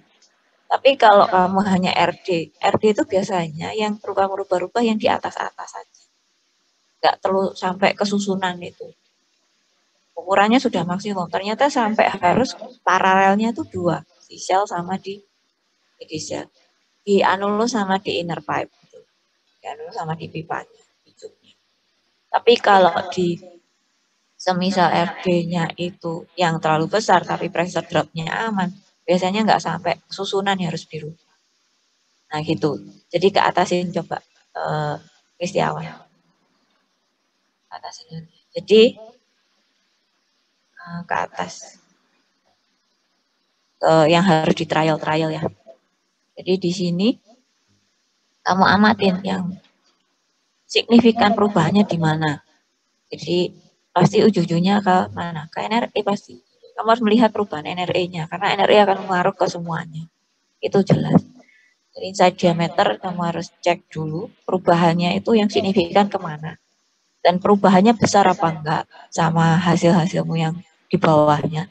Tapi kalau kamu hanya RD itu biasanya yang berubah-ubah yang di atas-atas saja. Nggak perlu sampai kesusunan itu. Ukurannya sudah maksimum. Ternyata sampai harus paralelnya itu 2. Di sel sama di sel. Di anulus sama di inner pipe. Di anulus sama di pipanya. Tapi kalau di semisal RD-nya itu yang terlalu besar tapi pressure drop-nya aman, biasanya nggak sampai susunan yang harus dirubah. Nah gitu. Jadi ke atasin coba Kristiawan. Atasin. Jadi ke atas. Yang harus di trial ya. Jadi di sini kamu amatin yang signifikan perubahannya di mana. Jadi pasti ujung-ujungnya ke mana? Ke NRE pasti. Kamu harus melihat perubahan NRE-nya karena NRE akan mengaruh ke semuanya. Itu jelas. Jadi inside diameter kamu harus cek dulu perubahannya itu yang signifikan kemana. Dan perubahannya besar apa enggak sama hasil-hasilmu yang di bawahnya.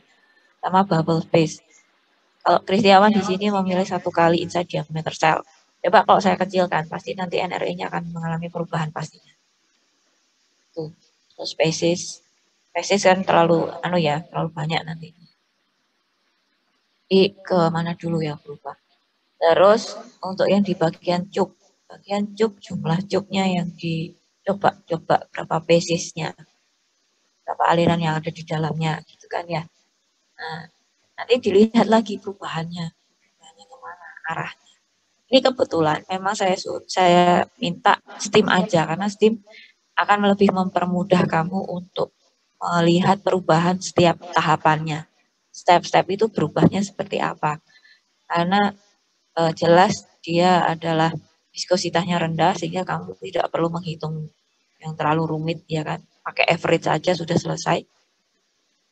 Sama bubble space. Kalau Kristiawan di sini memilih 1 kali inside diameter cell. Coba kalau saya kecilkan, pasti nanti NRE-nya akan mengalami perubahan pastinya. Tuh, spesies kan terlalu terlalu banyak nanti. Ke mana dulu yang berubah? Terus untuk yang di bagian cup jumlah cupnya yang dicoba berapa basisnya, berapa aliran yang ada di dalamnya, gitu kan ya. Nah, nanti dilihat lagi perubahannya kemana arahnya. Ini kebetulan memang saya minta Steam aja karena Steam akan lebih mempermudah kamu untuk melihat perubahan setiap tahapannya. Step-step itu berubahnya seperti apa. Karena jelas dia adalah viskositasnya rendah sehingga kamu tidak perlu menghitung yang terlalu rumit ya kan. Pakai average saja sudah selesai.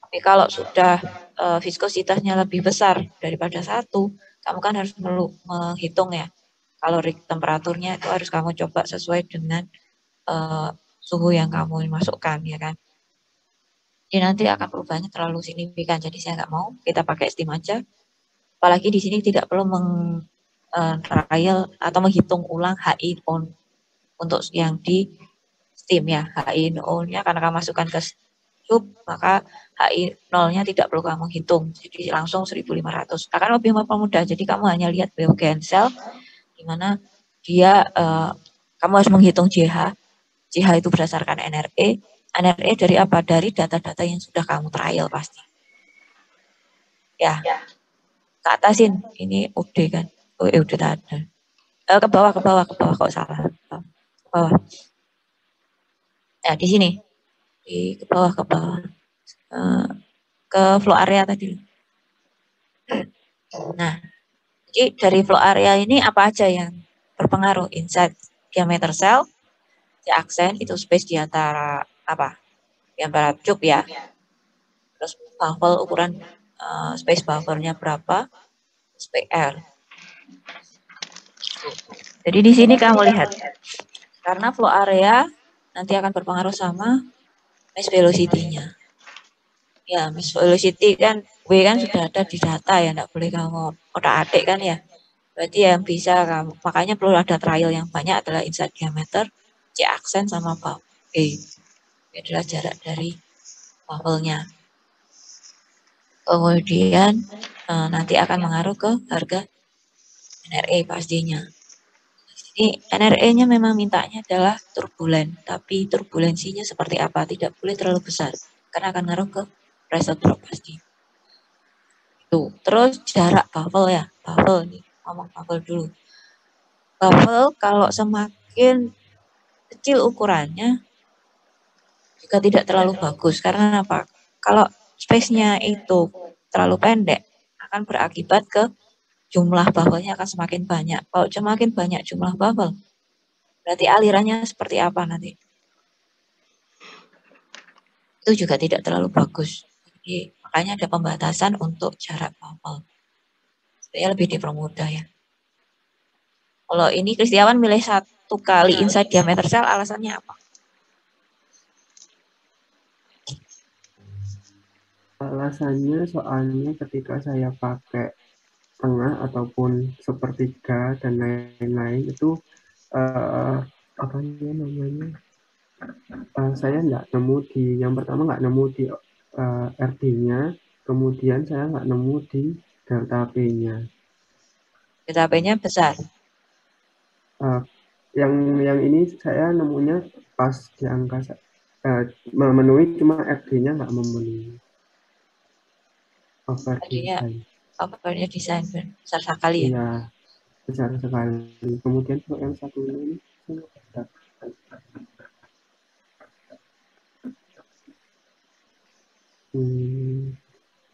Tapi kalau sudah viskositasnya lebih besar daripada 1, kamu kan harus menghitung ya. Kalorik temperaturnya itu harus kamu coba sesuai dengan suhu yang kamu masukkan ya kan. Jadi nanti akan perubahannya terlalu signifikan. Jadi saya nggak mau, kita pakai Steam aja. Apalagi di sini tidak perlu trial atau menghitung ulang HI on untuk yang di Steam ya. HI on-nya karena kamu masukkan ke sub, maka HI 0-nya tidak perlu kamu hitung. Jadi langsung 1500. Akan lebih mempermudah. Jadi kamu hanya lihat biogen cell di mana dia kamu harus menghitung JH. JH itu berdasarkan NRE. NRE dari apa? Dari data-data yang sudah kamu trial pasti. Ya. Ke atasin. Ini UD kan. UD ada. Ke bawah kok salah. Ke bawah. Ya, di sini. ke bawah ke flow area tadi. Nah, jadi dari flow area ini apa aja yang berpengaruh? Inside diameter cell, di aksen itu space di antara apa? Di antara tube ya. Terus buffer ukuran space buffernya berapa? Space R. Jadi di sini kamu lihat, karena flow area nanti akan berpengaruh sama mesh velocity-nya. Ya, mesh velocity kan W kan sudah ada di data ya, enggak boleh kamu otak-atik kan ya. Berarti yang bisa kamu, makanya perlu ada trial yang banyak adalah inside diameter, C aksen sama buffer. Ini adalah jarak dari buffernya. Kemudian nanti akan mengaruh ke harga NRE pastinya. Ini NRE-nya memang mintanya adalah turbulen, tapi turbulensinya seperti apa? Tidak boleh terlalu besar, karena akan ngaruh ke pressure drop pasti. Tuh, terus jarak buffer ya, buffer nih, ngomong buffer dulu. Buffer kalau semakin kecil ukurannya juga tidak terlalu bagus, karena apa? Kalau space-nya itu terlalu pendek, akan berakibat ke jumlah buffernya akan semakin banyak. Kalau semakin banyak jumlah buffer, berarti alirannya seperti apa nanti? Itu juga tidak terlalu bagus. Jadi makanya ada pembatasan untuk jarak buffer. Supaya lebih dipermudah ya. Kalau ini Kristiawan milih 1 kali inside diameter cell, alasannya apa? Alasannya soalnya ketika saya pakai tengah ataupun sepertiga dan lain-lain itu apa namanya saya nggak nemu di yang pertama nggak nemu di RD-nya, kemudian saya nggak nemu di delta P-nya. Delta P-nya besar. Yang ini saya nemunya pas di angka memenuhi, cuma RD-nya nggak memenuhi. Overnya desain besar sekali ya? Iya, besar sekali. Kemudian untuk yang satu ini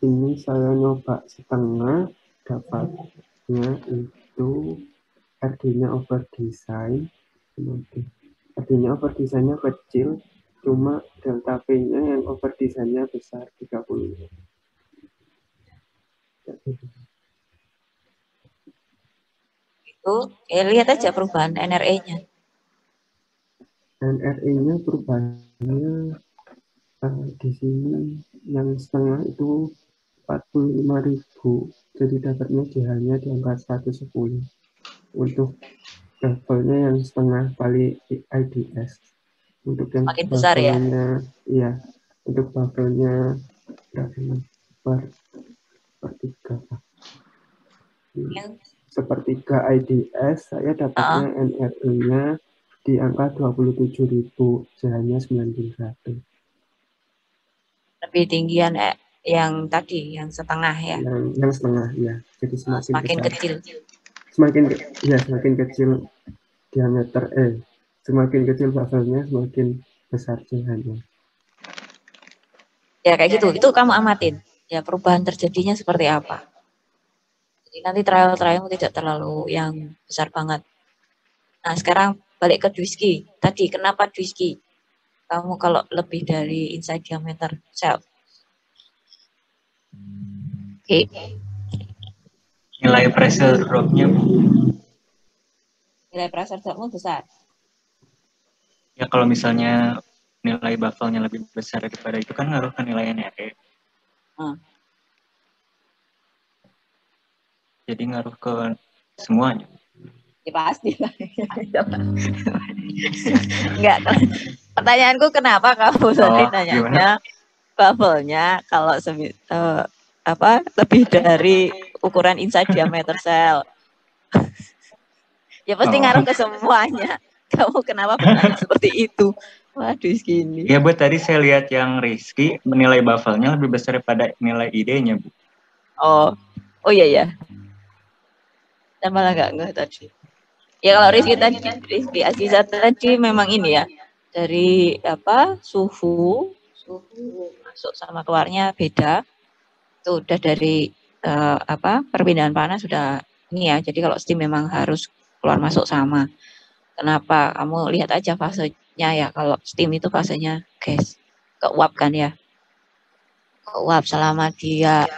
ini saya nyoba setengah, dapatnya itu RD-nya over design, RD-nya over design-nya kecil, cuma delta P-nya yang over design-nya besar 30. Itu lihat aja perubahan NRE-nya. NRE-nya perubahannya di sini yang setengah itu 45.000, jadi dapatnya DH-nya di angka 110. Untuk levelnya yang setengah kali IDS. Untuk yang makin besar ya? Iya, untuk buffernya per 3. Sepertiga IDS saya dapatnya NRE-nya di angka 27.000, DH-nya 91. Lebih tinggian yang tadi, yang setengah ya? Yang setengah ya, jadi semakin besar. Kecil. Semakin kecil diameter semakin kecil buffernya, semakin besar DH-nya. Ya kayak gitu, itu kamu amatin. Ya perubahan terjadinya seperti apa. Jadi nanti trial-trial tidak terlalu yang besar banget. Nah sekarang balik ke Dwisky. Tadi kenapa Dwisky? Kamu kalau lebih dari inside diameter cell. Oke. Nilai pressure drop-nya, Bu. Nilai pressure drop-nya besar. Ya kalau misalnya nilai buffernya lebih besar daripada itu kan ngaruh ke nilai NRE. Jadi ngaruh ke semuanya. Ya pasti lah. Enggak. Pertanyaanku kenapa kamu tadi nanyanya bubble-nya kalau lebih dari ukuran inside diameter cell. Ya pasti ngaruh ke semuanya. Kamu kenapa bertanya seperti itu? Waduh gini. Ya Bu, tadi saya lihat yang Rizky menilai buffernya lebih besar daripada nilai ID-nya, Bu. Oh iya ya. Dan malah nggak tadi. Ya kalau Rizky Aziza tadi memang ini ya, dari suhu suhu masuk sama keluarnya beda. Itu udah dari perpindahan panas sudah ini ya. Jadi kalau steam memang harus keluar masuk sama. Kenapa? Kamu lihat aja fasenya ya. Kalau steam itu fasenya gas, keuap kan ya. Keuap selama dia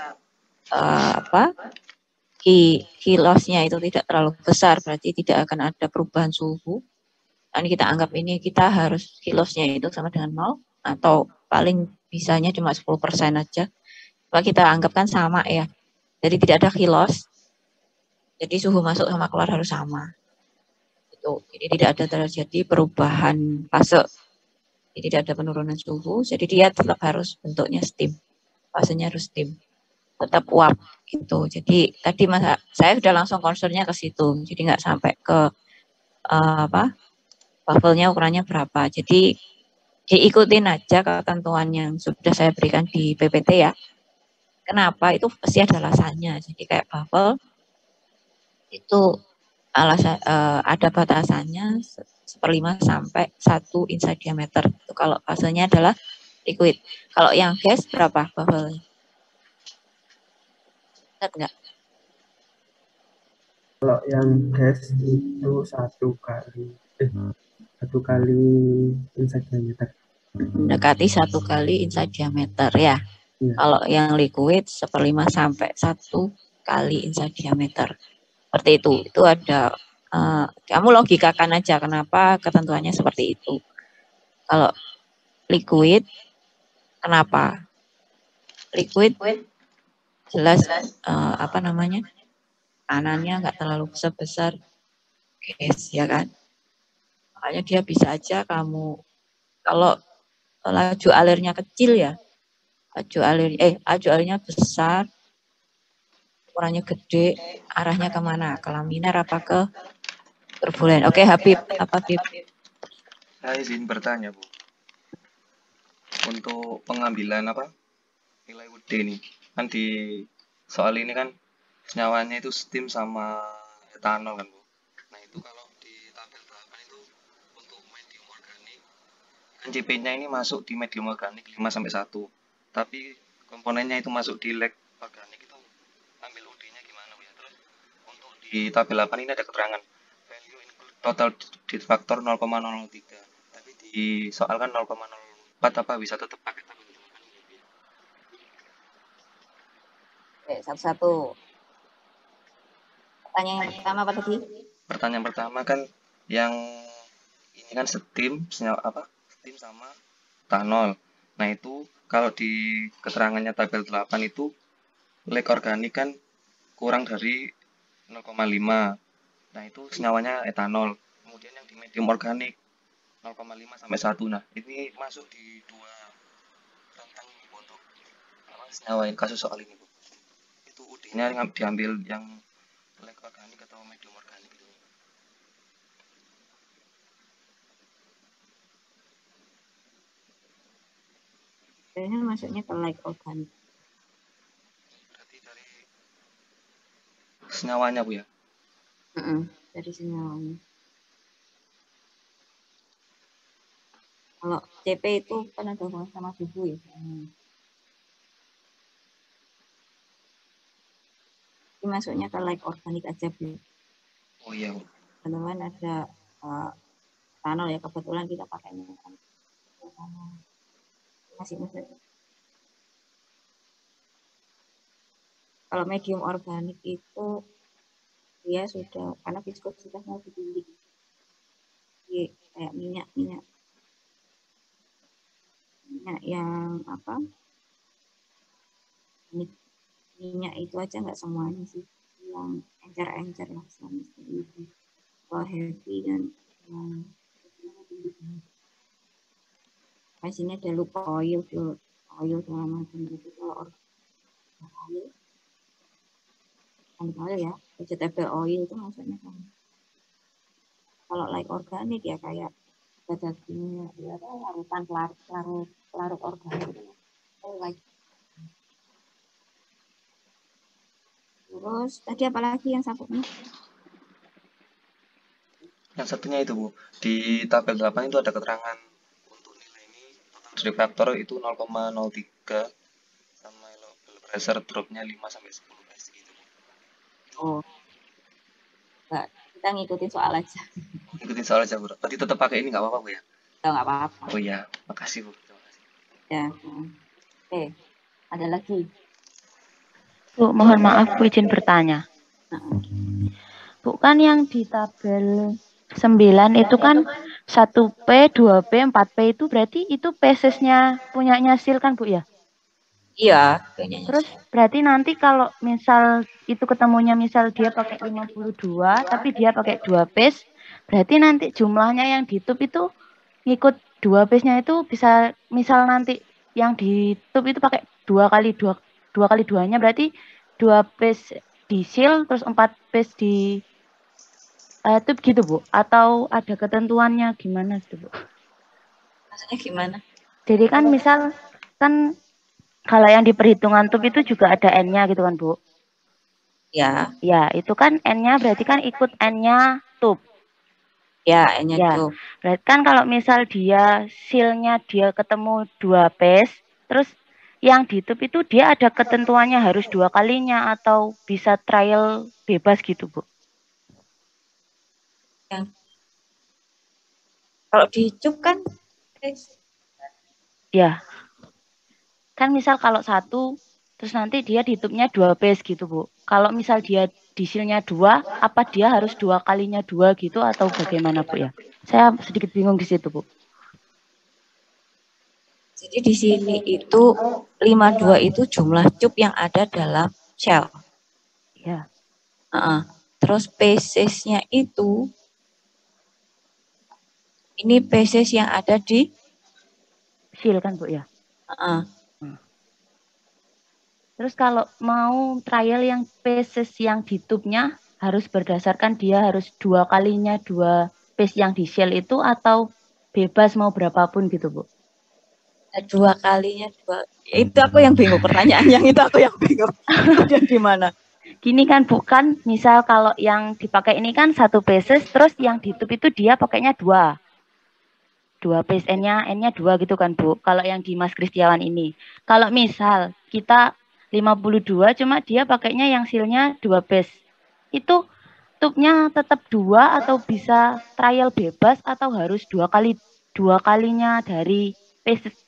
heat loss-nya itu tidak terlalu besar, berarti tidak akan ada perubahan suhu. Nah, kita anggap ini kita harus heat loss-nya itu sama dengan 0 atau paling bisanya cuma 10% aja. Kalau kita anggapkan sama ya. Jadi tidak ada heat loss. Jadi suhu masuk sama keluar harus sama. Itu. Jadi tidak ada terjadi perubahan fase. Jadi tidak ada penurunan suhu. Jadi dia tetap harus bentuknya steam. Fasenya harus steam. Tetap uap gitu. Jadi tadi saya sudah langsung concernnya ke situ. Jadi nggak sampai ke bubble-nya ukurannya berapa. Jadi diikutin aja ketentuan yang sudah saya berikan di PPT ya. Kenapa? Itu pasti ada alasannya. Jadi kayak bubble itu ada batasannya 1/5 sampai 1 inside diameter. Itu kalau fasenya adalah liquid. Kalau yang gas berapa bubble-nya? Ingat nggak? Kalau yang gas itu 1 kali inside diameter. Mendekati 1 kali inside diameter ya. Ya. Kalau yang liquid 1/5 sampai 1 kali inside diameter. Seperti itu. Itu ada kamu logikakan aja kenapa ketentuannya seperti itu. Kalau liquid kenapa? Liquid jelas kanannya nggak terlalu besar gas ya kan. Makanya dia bisa aja kamu kalau laju alirnya kecil ya, laju alirnya besar, ukurannya gede, arahnya kemana? Ke laminar apa ke turbulen? Oke, Habib, apa Habib? Saya izin bertanya, Bu. Untuk pengambilan nilai UD nih, kan di soal ini kan senyawanya itu steam sama etanol kan, Bu. Nah, itu kalau di tabel 8 itu untuk medium organik, kan CP-nya ini masuk di medium organik 5 sampai 1. Tapi komponennya itu masuk di lag organik, itu ambil UD-nya gimana, Bu ya? Terus untuk di tabel 8 ini ada keterangan value include total dit factor 0,03. Tapi di soal kan 0,04, apa bisa tetap pakai tabel 8 ini, Bu ya? Oke, satu-satu. Pertanyaan yang pertama apa tadi? Pertanyaan pertama kan yang ini kan steam sama etanol. Nah, itu kalau di keterangannya tabel 8 itu lag organik kan kurang dari 0,5. Nah, itu senyawanya etanol. Kemudian yang di medium organik 0,5 sampai 1. Nah, ini masuk di dua rentang ini, Bu, untuk senyawa kasus soal ini, Bu. Itu UD-nya diambil yang lag organik atau medium organik itu. Kayaknya masuknya ke lag organik. Berarti dari senyawanya, Bu ya? Dari senyawanya. Kalau CP itu kan ada hubungan sama suhu ya. Ini masuknya ke lag organik aja, Bu. Oh iya, Bu. Teman-teman ada etanol ya, kebetulan kita pakainya masih muda. Kalau medium organik itu dia sudah karena viskositasnya lebih tinggi. Jadi kayak minyak yang minyak itu aja nggak semuanya sih, yang encer-encer lah sama seperti itu. Kalau heavy dan di sini ada loop oil segala macam gitu. Kalau oil ya, vegetable oil itu maksudnya kan. Kalau like organik ya kayak dagingnya ya larutan larut organik itu. Like. Terus tadi apa lagi yang satunya? Yang satunya itu, Bu, di tabel 8 itu ada keterangan untuk nilai ini total drag factor itu 0,03 sama elevable pressure dropnya 5 sampai 10 psi gitu. Oh, enggak. Kita ngikutin soal aja. Ikutin soal aja, Bro. Berarti tetap pakai ini nggak apa-apa, Bu ya? Oh, nggak apa-apa. Oh iya, makasih, Bu. Terima kasih. Ya. Oke. Ada lagi? Bu, mohon maaf, Bu, izin bertanya. Nah, Bu, kan yang di tabel 9 itu kan 1P, 2P, 4P itu berarti itu PSS-nya punyanya SIL kan, Bu ya? iya, kayaknya. Terus berarti nanti kalau misal itu ketemunya misal dia pakai 52 tapi dia pakai 2 PES, berarti nanti jumlahnya yang di tube itu ngikut 2 PES-nya itu bisa misal nanti yang di tube itu pakai 2 kali 2-nya berarti 2 PES di seal terus 4 PES di tube gitu, Bu? Atau ada ketentuannya gimana gitu, Bu? Maksudnya gimana? Jadi kan misal kan kalau yang di perhitungan tube itu juga ada N-nya gitu kan, Bu? Ya. Ya, itu kan N-nya berarti kan ikut N-nya tube. Ya, N-nya Ya, tube. berarti kan kalau misal dia seal-nya dia ketemu 2 PES, terus yang di tube itu dia ada ketentuannya harus 2 kalinya atau bisa trial bebas gitu, Bu? Yang kalau di tube kan Ya. Kan misal kalau 1 terus nanti dia di tube-nya 2 PES gitu, Bu. Kalau misal dia di seal-nya 2, apa dia harus 2 kalinya 2 gitu atau bagaimana, Bu ya? Saya sedikit bingung di situ, Bu. jadi di sini itu 52 itu jumlah tube yang ada dalam shell. Ya. Terus pieces-nya itu ini pieces yang ada di seal kan, Bu ya? Terus kalau mau trial yang pieces yang di tube-nya harus berdasarkan dia harus 2 kalinya 2 piece yang di shell itu atau bebas mau berapapun gitu, Bu? 2 kalinya 2. Itu aku yang bingung pertanyaannya, itu aku yang bingung. Dan gimana? Gini kan, bukan misal kalau yang dipakai ini kan 1 pieces terus yang di tube itu dia pakainya 2 piece N-nya 2 gitu kan, Bu. Kalau yang di Mas Kristiawan ini. Kalau misal kita 52 cuma dia pakainya yang seal-nya 2 piece. Itu tube-nya tetap 2 atau bisa trial bebas atau harus 2 kalinya dari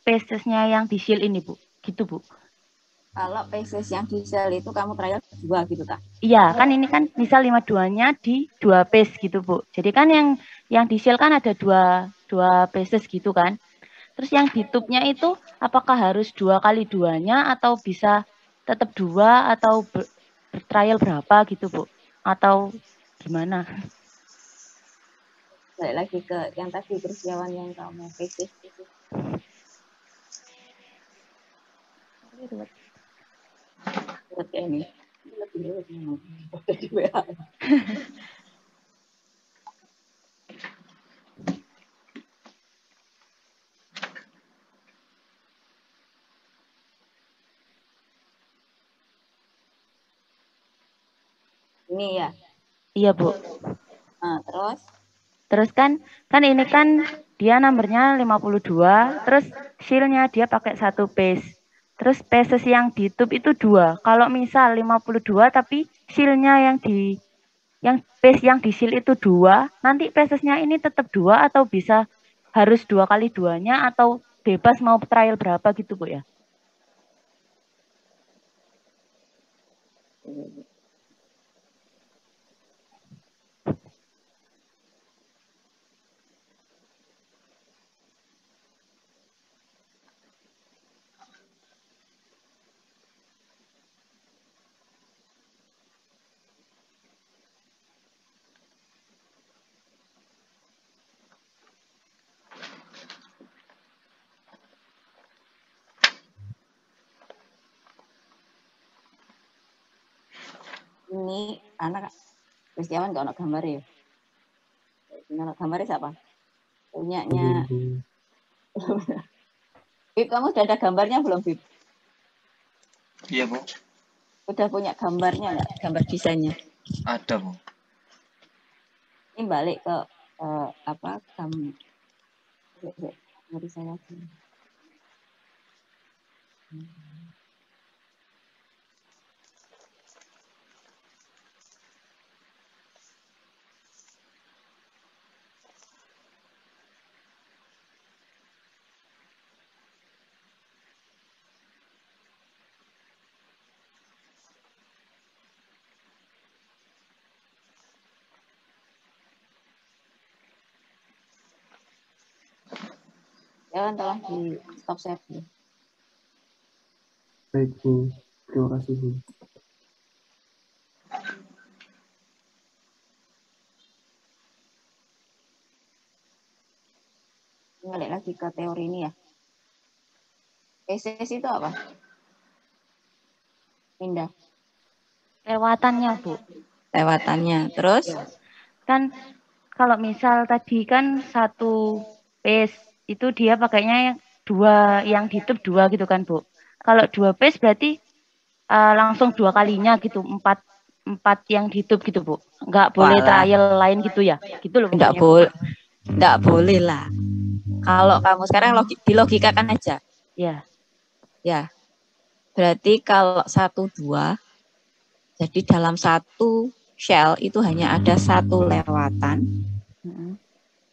pieces-nya yang di seal ini, Bu. Gitu, Bu. Kalau pieces yang di shell itu kamu trial 2 gitu tak? Iya, kan ini kan misal 52-nya di 2 piece gitu, Bu. Jadi kan yang di shell kan ada 2 pieces gitu kan. Terus yang di tube-nya itu apakah harus 2 kali 2-nya atau bisa tetap 2 atau bertrial berapa gitu, Bu? Atau gimana? Balik lagi ke yang tadi Kristiawan yang kamu pieces itu. Buat ini lebih di WA. Ini ya. Iya, Bu. Nah, Terus kan ini kan dia nomornya 52, terus seal-nya dia pakai 1 piece. Terus pieces yang di tube itu 2. Kalau misal 52 tapi seal-nya yang piece yang di seal itu 2, nanti pieces-nya ini tetap 2 atau bisa harus 2 kali 2-nya atau bebas mau trial berapa gitu, Bu ya? ini anak Kristiawan gak ada gambar ya? Ini gambarnya siapa? Punyanya. Bib, kamu sudah ada gambarnya belum, Bib? Iya, Bu. Udah punya gambarnya nggak? Gambar desainnya? Ada, Bu. Ini balik ke apa? Dari saya lagi. Jangan tolong di stop share dulu. Baik Bu, terima kasih Bu. Balik lagi ke teori ini ya. Basis itu apa? Pindah. Lewatannya, Bu. Lewatannya. Terus? Kan kalau misal tadi kan satu pace itu dia pakainya yang dua, yang di tube 2 gitu kan, Bu. Kalau 2 pace berarti langsung 2 kalinya gitu, 4 yang di tube gitu, Bu. Nggak boleh trial lain gitu ya. Gitu loh. Nggak boleh lah. Kalau kamu sekarang dilogikakan aja. Ya. Ya. Berarti kalau 1, 2, jadi dalam satu shell itu hanya ada 1 lewatan.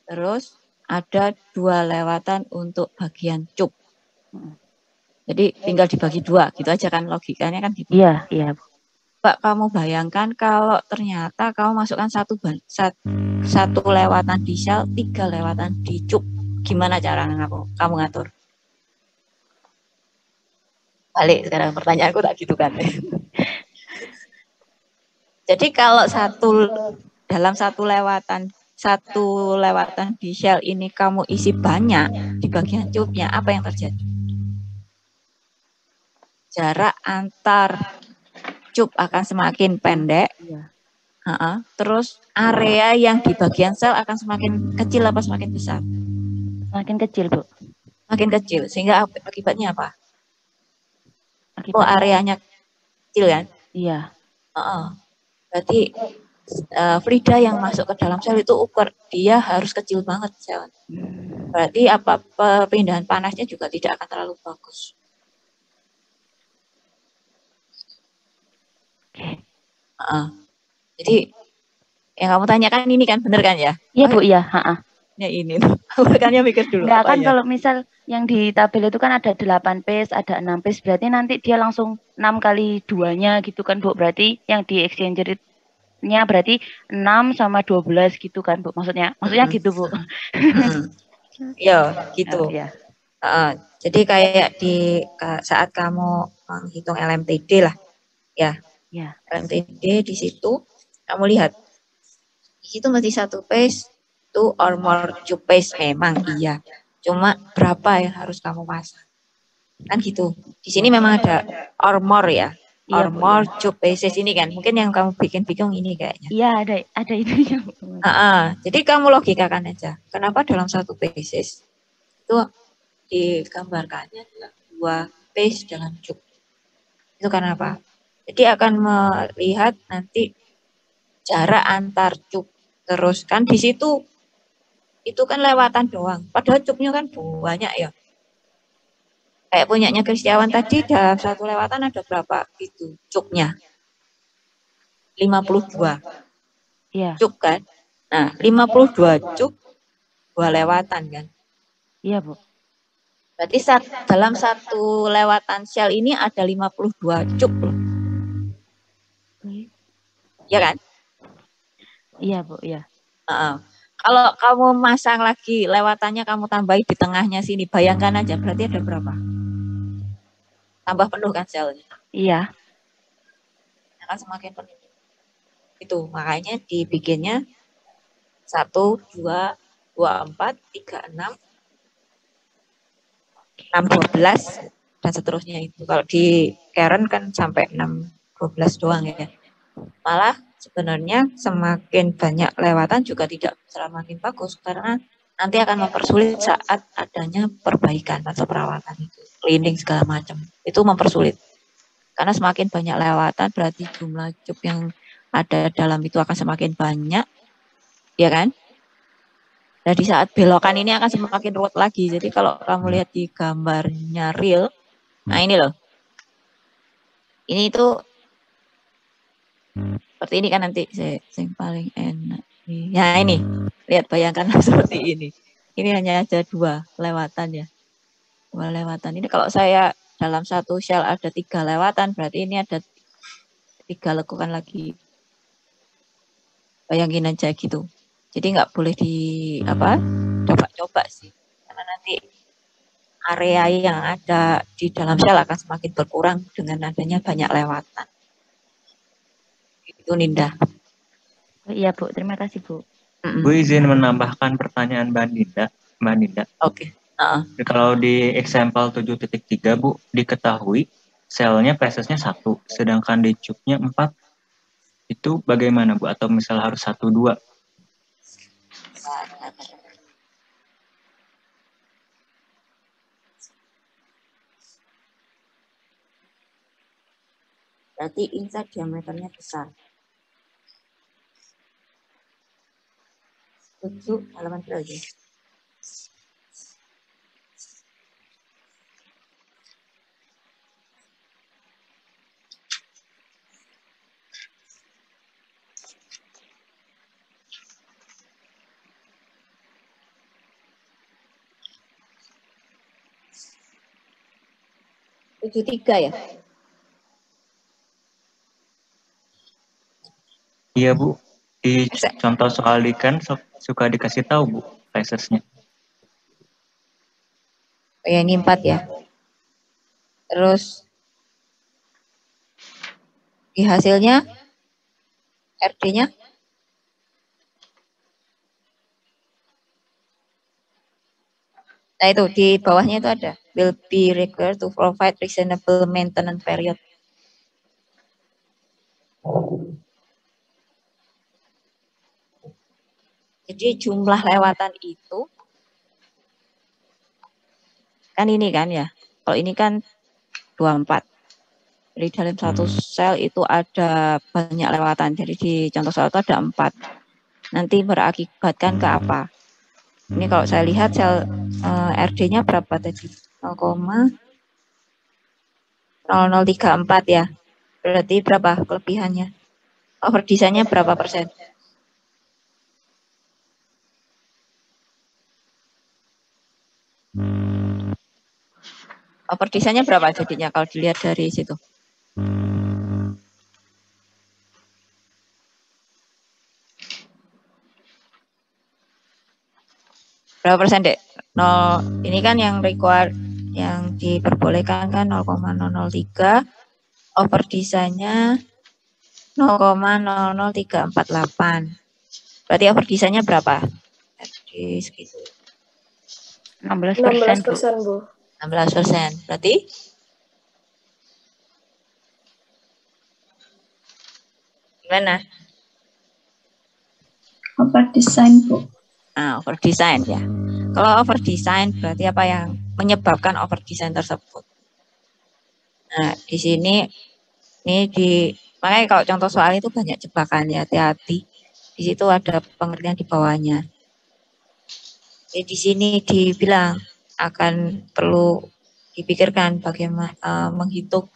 Terus ada 2 lewatan untuk bagian cup. Jadi tinggal dibagi 2, gitu aja kan logikanya kan gitu. Iya, iya. Pak, kamu bayangkan kalau ternyata kamu masukkan satu lewatan di shell, 3 lewatan di cup. Gimana cara kamu ngatur? Balik sekarang pertanyaanku tak gitu kan. Jadi kalau dalam satu lewatan di shell ini kamu isi banyak di bagian cupnya, apa yang terjadi? Jarak antar cup akan semakin pendek. Terus area yang di bagian sel akan semakin kecil apa semakin besar? Semakin kecil, Bu. Semakin kecil, sehingga akibatnya apa? Areanya kecil kan? Iya. Berarti fluida yang masuk ke dalam sel itu dia harus kecil banget sel. Berarti perpindahan panasnya juga tidak akan terlalu bagus. Jadi yang kamu tanyakan ini kan benar kan ya? Iya Bu, iya. Ya ini, makanya mikir dulu. Enggak kan ya? Kalau misal yang di tabel itu kan ada 8 pace, ada 6 pace, berarti nanti dia langsung 6 kali 2-nya gitu kan Bu. Berarti yang di exchanger-nya berarti 6 sama 12 gitu kan Bu. Maksudnya gitu Bu. Ya gitu. Ya. Jadi kayak saat kamu menghitung LMTD lah. Ya. LMTD di situ kamu lihat. Di situ masih 1 pace. 2 or more cup pace memang iya. Cuma berapa yang harus kamu pasang? Kan gitu. Di sini memang ada or more ya. Or more cup paces ini kan. Mungkin yang kamu bikin bingung ini kayaknya. Iya, ada itu. Jadi kamu logikakan aja. Kenapa dalam 1 paces itu digambarkannya adalah 2 pace dalam cup. Itu karena apa? Jadi akan melihat nanti jarak antar cup. Terus kan di situ itu kan lewatan doang. Padahal cupnya kan banyak ya. Kayak punyanya Kristiawan tadi dalam 1 lewatan ada berapa itu cupnya? 52. Iya. Cup kan? Nah, 52 cup 2 lewatan kan? Iya, Bu. Berarti dalam 1 lewatan shell ini ada 52 cup loh. Iya kan? Iya, Bu, iya. Kalau kamu masang lagi lewatannya kamu tambahi di tengahnya sini, bayangkan aja berarti ada berapa? Tambah penuh kan selnya? Iya. Akan semakin penuh. Itu makanya dibikinnya 1, 2, 4, 3, 6, 12 dan seterusnya itu. Kalau di Karen kan sampai 6, 12 doang ya. Malah sebenarnya semakin banyak lewatan juga tidak semakin bagus karena nanti akan mempersulit saat adanya perbaikan atau perawatan itu, cleaning segala macam. Itu mempersulit. Karena semakin banyak lewatan berarti jumlah cup yang ada dalam itu akan semakin banyak. Ya kan? Nah, di saat belokan ini akan semakin ruwet lagi. Jadi kalau kamu lihat di gambarnya real Nah ini loh, ini itu seperti ini kan nanti yang paling enak. Ya ini, lihat bayangkan seperti ini. Ini hanya ada 2 lewatan ya. 2 lewatan. Ini kalau saya dalam satu sel ada 3 lewatan, berarti ini ada 3 lekukan lagi. Bayangin aja gitu. Jadi nggak boleh coba-coba sih. Karena nanti area yang ada di dalam sel akan semakin berkurang dengan adanya banyak lewatan. Itu Ninda. Iya Bu, terima kasih Bu. Bu izin menambahkan pertanyaan Mbak Ninda. Oke. Kalau di example 7.3 Bu, diketahui selnya PSS-nya 1, sedangkan di cube-nya 4. Itu bagaimana Bu? Atau misal harus 1, 2? Berarti inside diameternya besar. 7 halaman berapa? Tujuh tiga ya? Iya Bu, di contoh soal kan suka dikasih tahu Bu PSS-nya. Oh ya, ini 4 ya. Terus di hasilnya RD-nya nah itu di bawahnya itu ada will be required to provide reasonable maintenance period. Jadi jumlah lewatan itu kan ini kan ya. Kalau ini kan 24. Jadi dalam satu sel itu ada banyak lewatan. Jadi di contoh soal itu ada 4. Nanti berakibatkan ke apa? Ini kalau saya lihat sel RD-nya berapa tadi? 0,0034 ya. Berarti berapa kelebihannya? Overdesign-nya berapa persen? Overdesign-nya berapa jadinya kalau dilihat dari situ? Berapa persen, Dek? 0, ini kan yang required, yang diperbolehkan kan 0,003, overdesign-nya 0,00348. Berarti overdesign-nya berapa? Di segitu. 16%, Bu. 16%. Berarti gimana? Overdesign, Bu. Nah, overdesign ya. Kalau overdesign berarti apa yang menyebabkan overdesign tersebut? Nah, di sini makanya kalau contoh soal itu banyak jebakannya, hati-hati. Di situ ada pengertian di bawahnya. Jadi di sini dibilang akan perlu dipikirkan bagaimana menghitung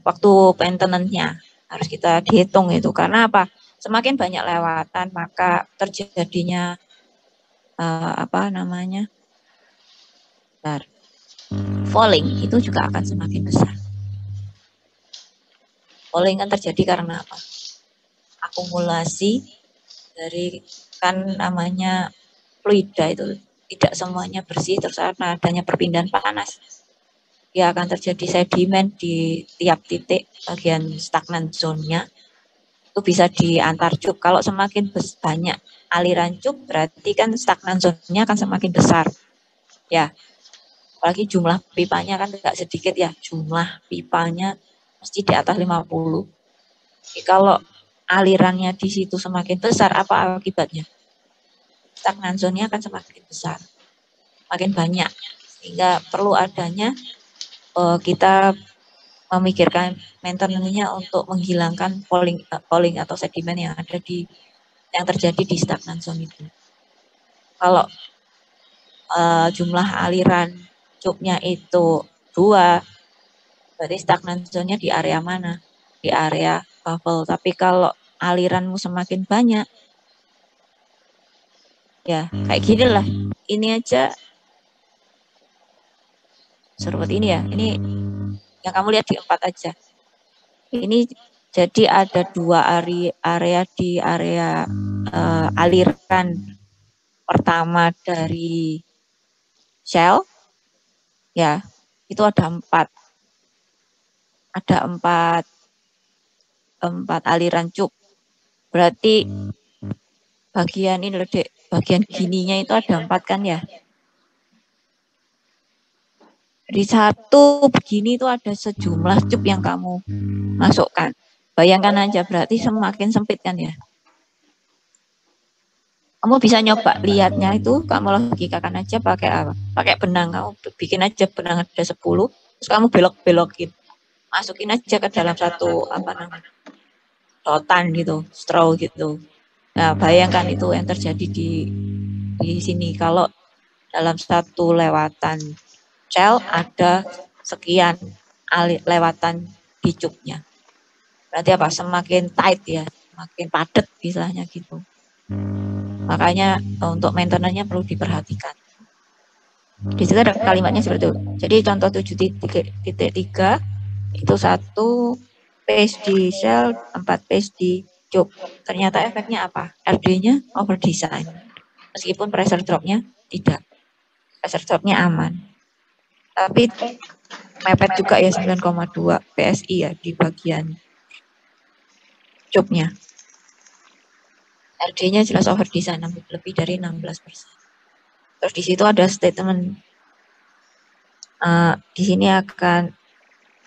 waktu maintenance-nya harus kita dihitung itu. Karena apa? Semakin banyak lewatan maka terjadinya falling itu juga akan semakin besar. Falling kan terjadi karena apa? Akumulasi dari kan namanya fluida itu tidak semuanya bersih terus karena adanya perpindahan panas. Dia akan terjadi sedimen di tiap titik bagian stagnan zone-nya. Itu bisa di antar cup. Kalau semakin banyak aliran cup berarti kan stagnan zone-nya akan semakin besar. Ya. Apalagi jumlah pipanya kan tidak sedikit ya. Jumlah pipanya mesti di atas 50. Jadi kalau alirannya di situ semakin besar, apa akibatnya? Stagnan zone-nya akan semakin besar. Makin banyak. Sehingga perlu adanya kita memikirkan maintenance-nya untuk menghilangkan falling atau sedimen yang ada yang terjadi di stagnan zone itu. Kalau jumlah aliran cupnya itu 2, berarti stagnan zone-nya di area mana? Di area bubble. Tapi kalau aliranmu semakin banyak, ya kayak gini lah. Ini aja seperti ini ya. Ini yang kamu lihat di 4 aja. Ini jadi ada 2 area di area aliran pertama dari shell. Ya, itu ada 4. Ada 4 aliran cup. Berarti bagian ini loh, Dek. Bagian gininya itu ada 4 kan ya. Di satu begini itu ada sejumlah cup yang kamu masukkan. Bayangkan aja, berarti semakin sempit kan ya. Kamu bisa nyoba lihatnya itu, kamu logikakan aja pakai apa? Pakai benang, kamu bikin aja benang ada 10, terus kamu belok-belokin. Masukin aja ke dalam satu rotan gitu, straw gitu. Nah, bayangkan itu yang terjadi di sini. Kalau dalam satu lewatan shell ada sekian lewatan di cupnya. Berarti apa? Semakin tight ya, semakin padat istilahnya gitu. Makanya untuk maintenance-nya perlu diperhatikan. Di situ ada kalimatnya seperti itu. Jadi contoh 7.3 itu 1 page di shell, 4 page di cup. Ternyata efeknya apa? RD-nya over design. Meskipun pressure drop-nya tidak. Pressure drop-nya aman. Tapi mepet juga ya 9,2 PSI ya di bagian cupnya. RD-nya jelas over design, lebih dari 16%. Terus di situ ada statement di sini akan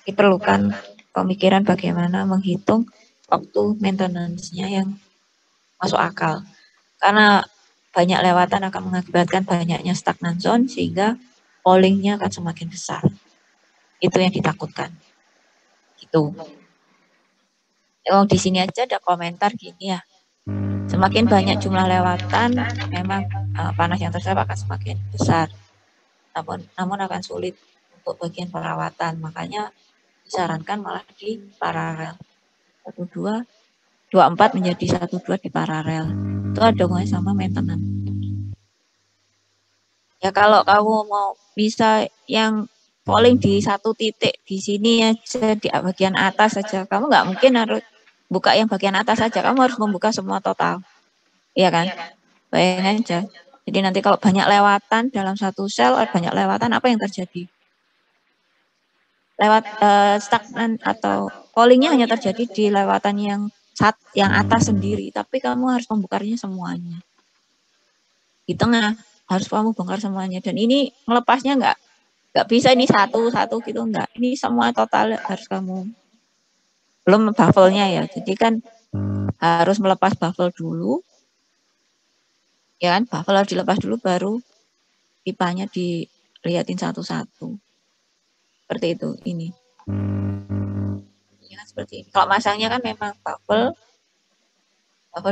diperlukan pemikiran bagaimana menghitung waktu maintenance-nya yang masuk akal. Karena banyak lewatan akan mengakibatkan banyaknya stagnan zone sehingga falling-nya akan semakin besar. Itu yang ditakutkan. Gitu. Di sini aja ada komentar gini ya. Semakin banyak jumlah lewatan, memang panas yang terserap akan semakin besar. Namun akan sulit untuk bagian perawatan. Makanya disarankan malah di paralel. 24 menjadi 12 di paralel. Itu ada hubungannya sama maintenance. Ya kalau kamu mau bisa yang falling di satu titik di sini aja di bagian atas saja, kamu nggak mungkin harus buka yang bagian atas saja, kamu harus membuka semua total. Iya kan? Bayangin aja. Jadi nanti kalau banyak lewatan dalam satu sel, banyak lewatan, apa yang terjadi? Lewat stagnan atau fallingnya hanya terjadi di lewatan yang atas sendiri, tapi kamu harus membukanya semuanya. Di tengah harus kamu bongkar semuanya, dan ini melepasnya nggak bisa ini satu gitu, enggak. Ini semua total harus kamu. Belum baffle-nya ya, jadi kan harus melepas baffle dulu. Ya kan, baffle harus dilepas dulu, baru pipanya dilihatin satu-satu. Seperti itu, ini. Ya, seperti ini. Kalau masangnya kan memang baffle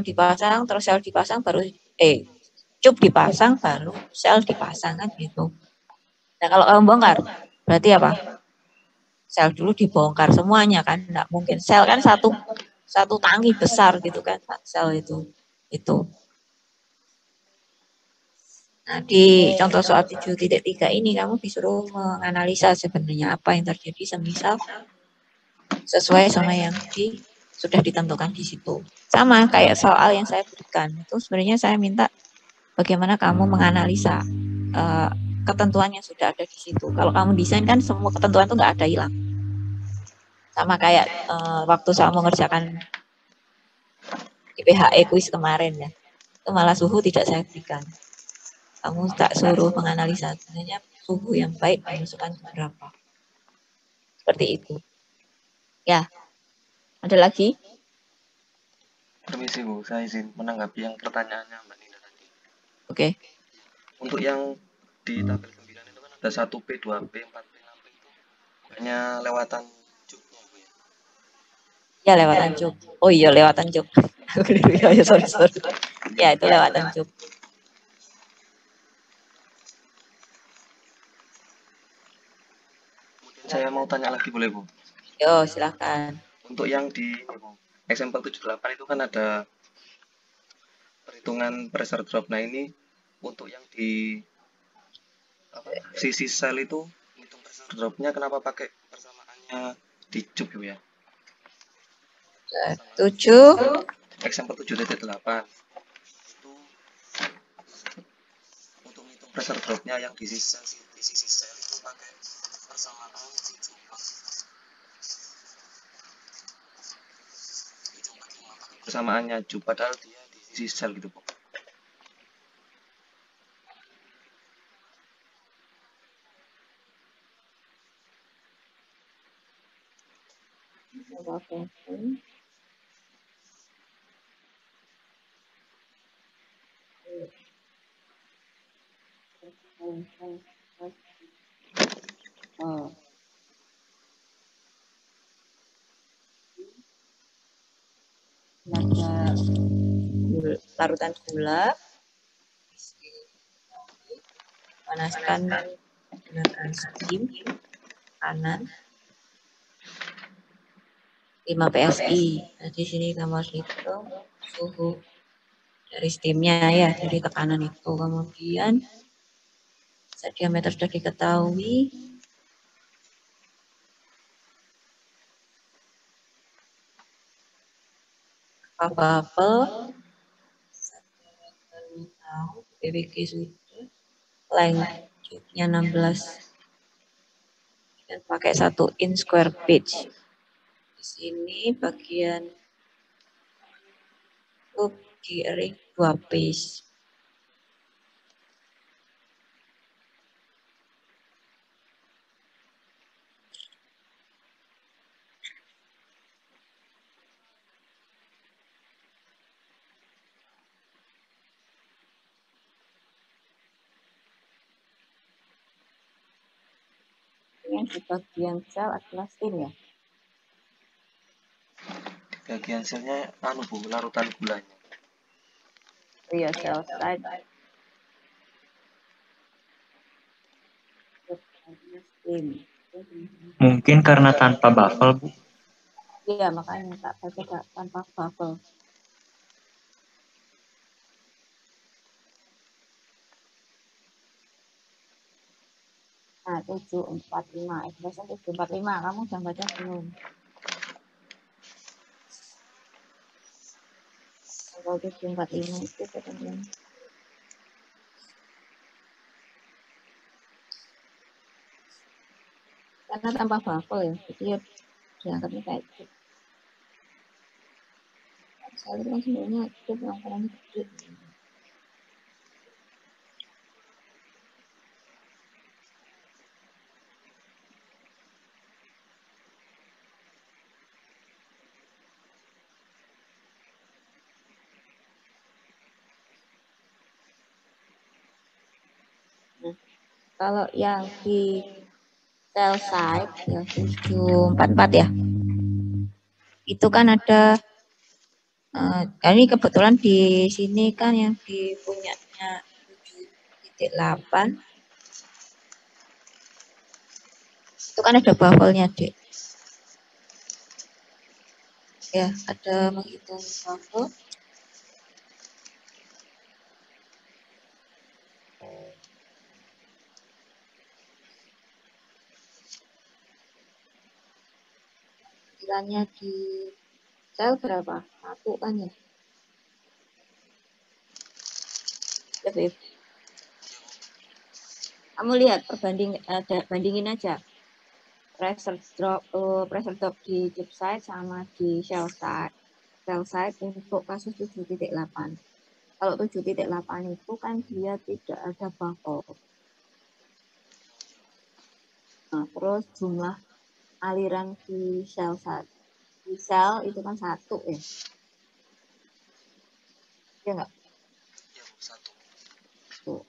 dipasang, terus sel dipasang, baru cup dipasang, baru sel dipasang kan gitu. Nah kalau kamu bongkar, berarti apa? Sel dulu dibongkar semuanya kan, nggak mungkin. Sel kan satu tangki besar gitu kan, sel itu. Nah di contoh soal 7.3 ini kamu disuruh menganalisa sebenarnya apa yang terjadi semisal sesuai sama yang sudah ditentukan di situ. Sama kayak soal yang saya berikan, itu sebenarnya saya minta bagaimana kamu menganalisa ketentuan yang sudah ada di situ. Kalau kamu desain kan semua ketentuan itu nggak ada hilang. Sama kayak waktu saya mengerjakan IPHE quiz kemarin ya, itu malah suhu tidak saya berikan. Kamu tak suruh menganalisa sebenarnya suhu yang baik dimasukkan berapa. Seperti itu. Ya, ada lagi? Permisi Bu, saya izin menanggapi yang pertanyaannya Mbak Nina tadi. Oke. Untuk yang di tabel 9 itu kan ada 1P, 2P, 4P, 6P itu bukannya lewatan cuknya Bu ya? Ya lewatan cuk. Oh iya lewatan cuk. Ya sorry. Ya itu lewatan cuk. Saya mau tanya lagi boleh Bu? Yo, silakan. Untuk yang di example 78 itu kan ada perhitungan pressure drop. Nah ini untuk yang di sisi sel itu hitung pressure dropnya kenapa pakai persamaannya di cube gitu ya? 7. Example 7.8 itu untuk hitung pressure dropnya yang di sisi sel itu pakai persamaan di cube. Persamaannya cube padahal dia di sisi sel gitu Bu. Oh. Ada larutan gula, panaskan menggunakan steam kanan 5 PSI. Nah, di sini kamu harus hitung suhu dari steamnya ya, dari tekanan itu. Kemudian diameter sudah diketahui. Bubble PWG sudah, lengthnya 16 dan pakai 1 inch square pitch. Di sini bagian tube di ring 2 piece. Yang di bagian sel adalah steam ya. Bagian selnya Bu, larutan gulanya. Iya, sel side. Mungkin karena tanpa buffle, Bu. Iya, makanya tak baca tanpa buffle. Nah, 745, expression 745, kamu udah baca belum? Kalau 745 itu kemudian karena tanpa buffle ya, jadi ya dianggapnya kayak itu. Saya itu kan sebenarnya itu yang ukurannya gede. Kalau yang di cell side ya 744 ya. Itu kan ada ini kebetulan di sini kan yang di punyanya 7.8 itu kan ada buffernya, Dek. Ya, ada menghitung buffer. Nilainya di sel berapa? 1 kan ya? Ya, Beb. Kamu lihat bandingin aja pressure drop di chip side sama di shell side. Shell side untuk kasus 7.8. Kalau 7.8 itu kan dia tidak ada buffer. Nah, terus jumlah aliran di shell side. Di sel itu kan 1 ya. Iya enggak? Iya, 1. Tuh.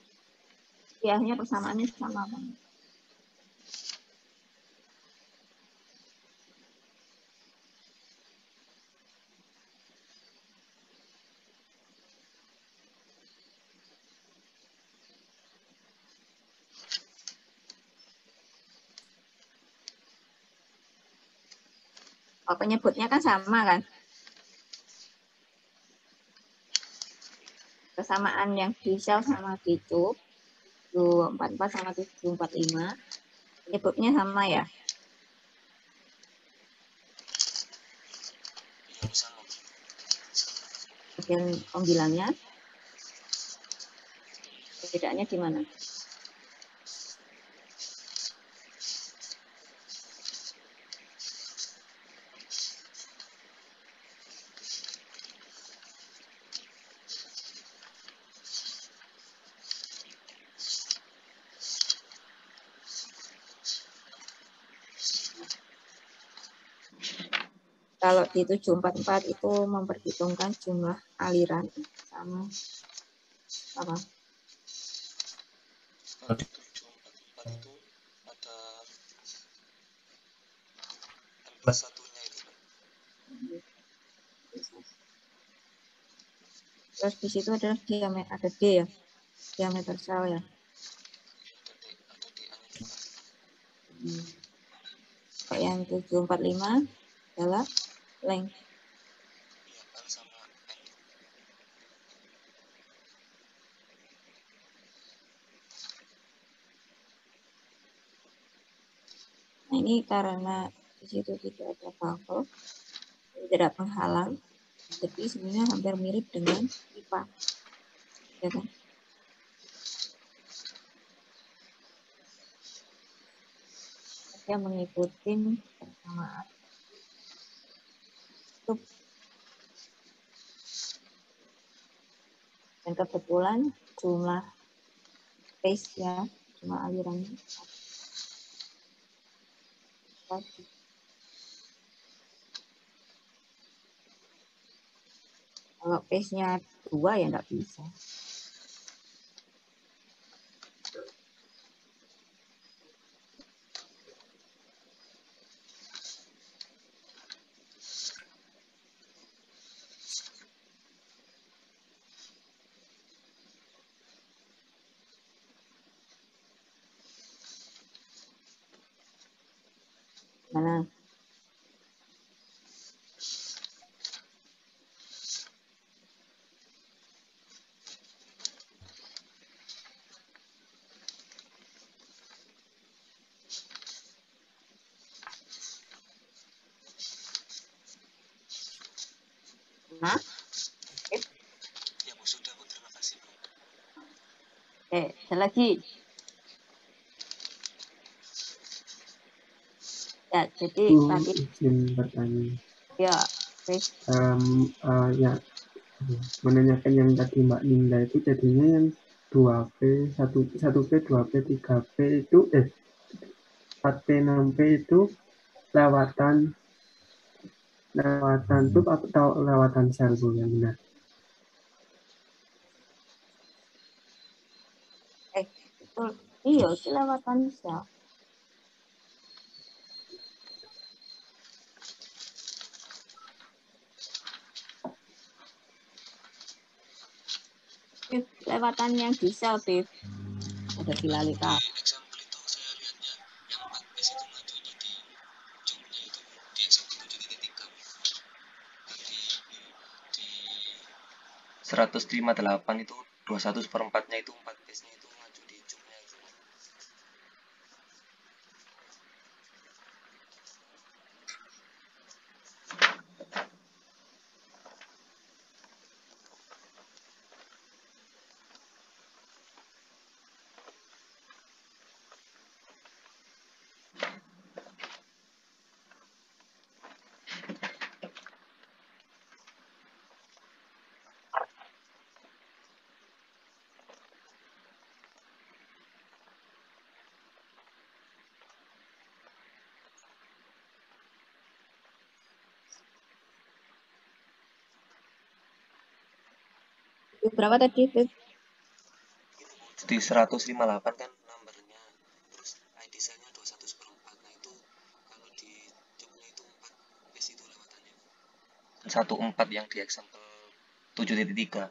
Ya, akhirnya persamaannya sama banget. penyebutnya kan sama kan? Kesamaan yang di sel sama di tube 744 sama 745 penyebutnya sama ya? Bagian pembilangnya perbedaannya di mana? Kalau di 744 itu memperhitungkan jumlah aliran sama apa? Kalau di 744 itu ada M plus satunya itu. Terus di situ adalah diameter, ada D ya, diameter sel ya. Ada DA-nya juga. Kayak yang 745 adalah length. Iya, L sama N. Nah ini karena di situ tidak ada baffle, tidak penghalang, jadi sebenarnya hampir mirip dengan pipa, ya kan? Dia mengikuti persamaan tube. Dan kebetulan jumlah space ya, jumlah alirannya tadi. Kalau pace-nya 2 ya nggak bisa. Mana? Nah, Ya Bu, sudah Bu, terima kasih Bu. ada lagi. Ya, jadi tadi izin bertanya. ya pace Ya, menanyakan yang tadi Mbak Ninda itu jadinya yang 2P, 1P, 2P, 3P itu 4P, 6P itu lewatan tub atau lewatan sel Bu yang benar? betul. Iya, itu lewatan sel. Lewatan yang di sel, Bib. Ada di lalita. Di example itu saya lihatnya yang 4 base itu majunya di jumnya itu di example 7.3 di 158 itu 21/4-nya itu 4 base-nya itu maju di jumnya itu. Berapa tadi, Bib? Di 158 kan numbernya, terus ID cell-nya 21/4. Nah itu kalau di jumnya itu 4 base itu lewatannya 14 yang di example 7.3.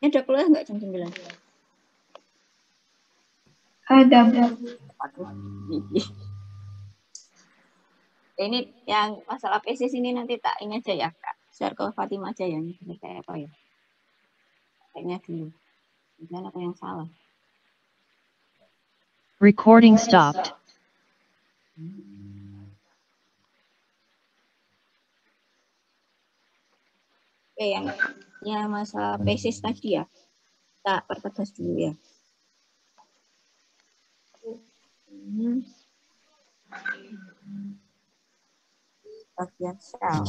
Ini ada kuliah nggak jam 9? Ada, Bu. Waduh. Ini yang masalah PCS ini nanti tak ini aja ya, Kak. Share ke Fatima aja ya, ini kayak apa ya. Kayaknya dulu. Jangan apa yang salah. Recording stopped. Oke, yang masalah PCS tadi ya. Kita pertegas dulu ya. Bagian sel.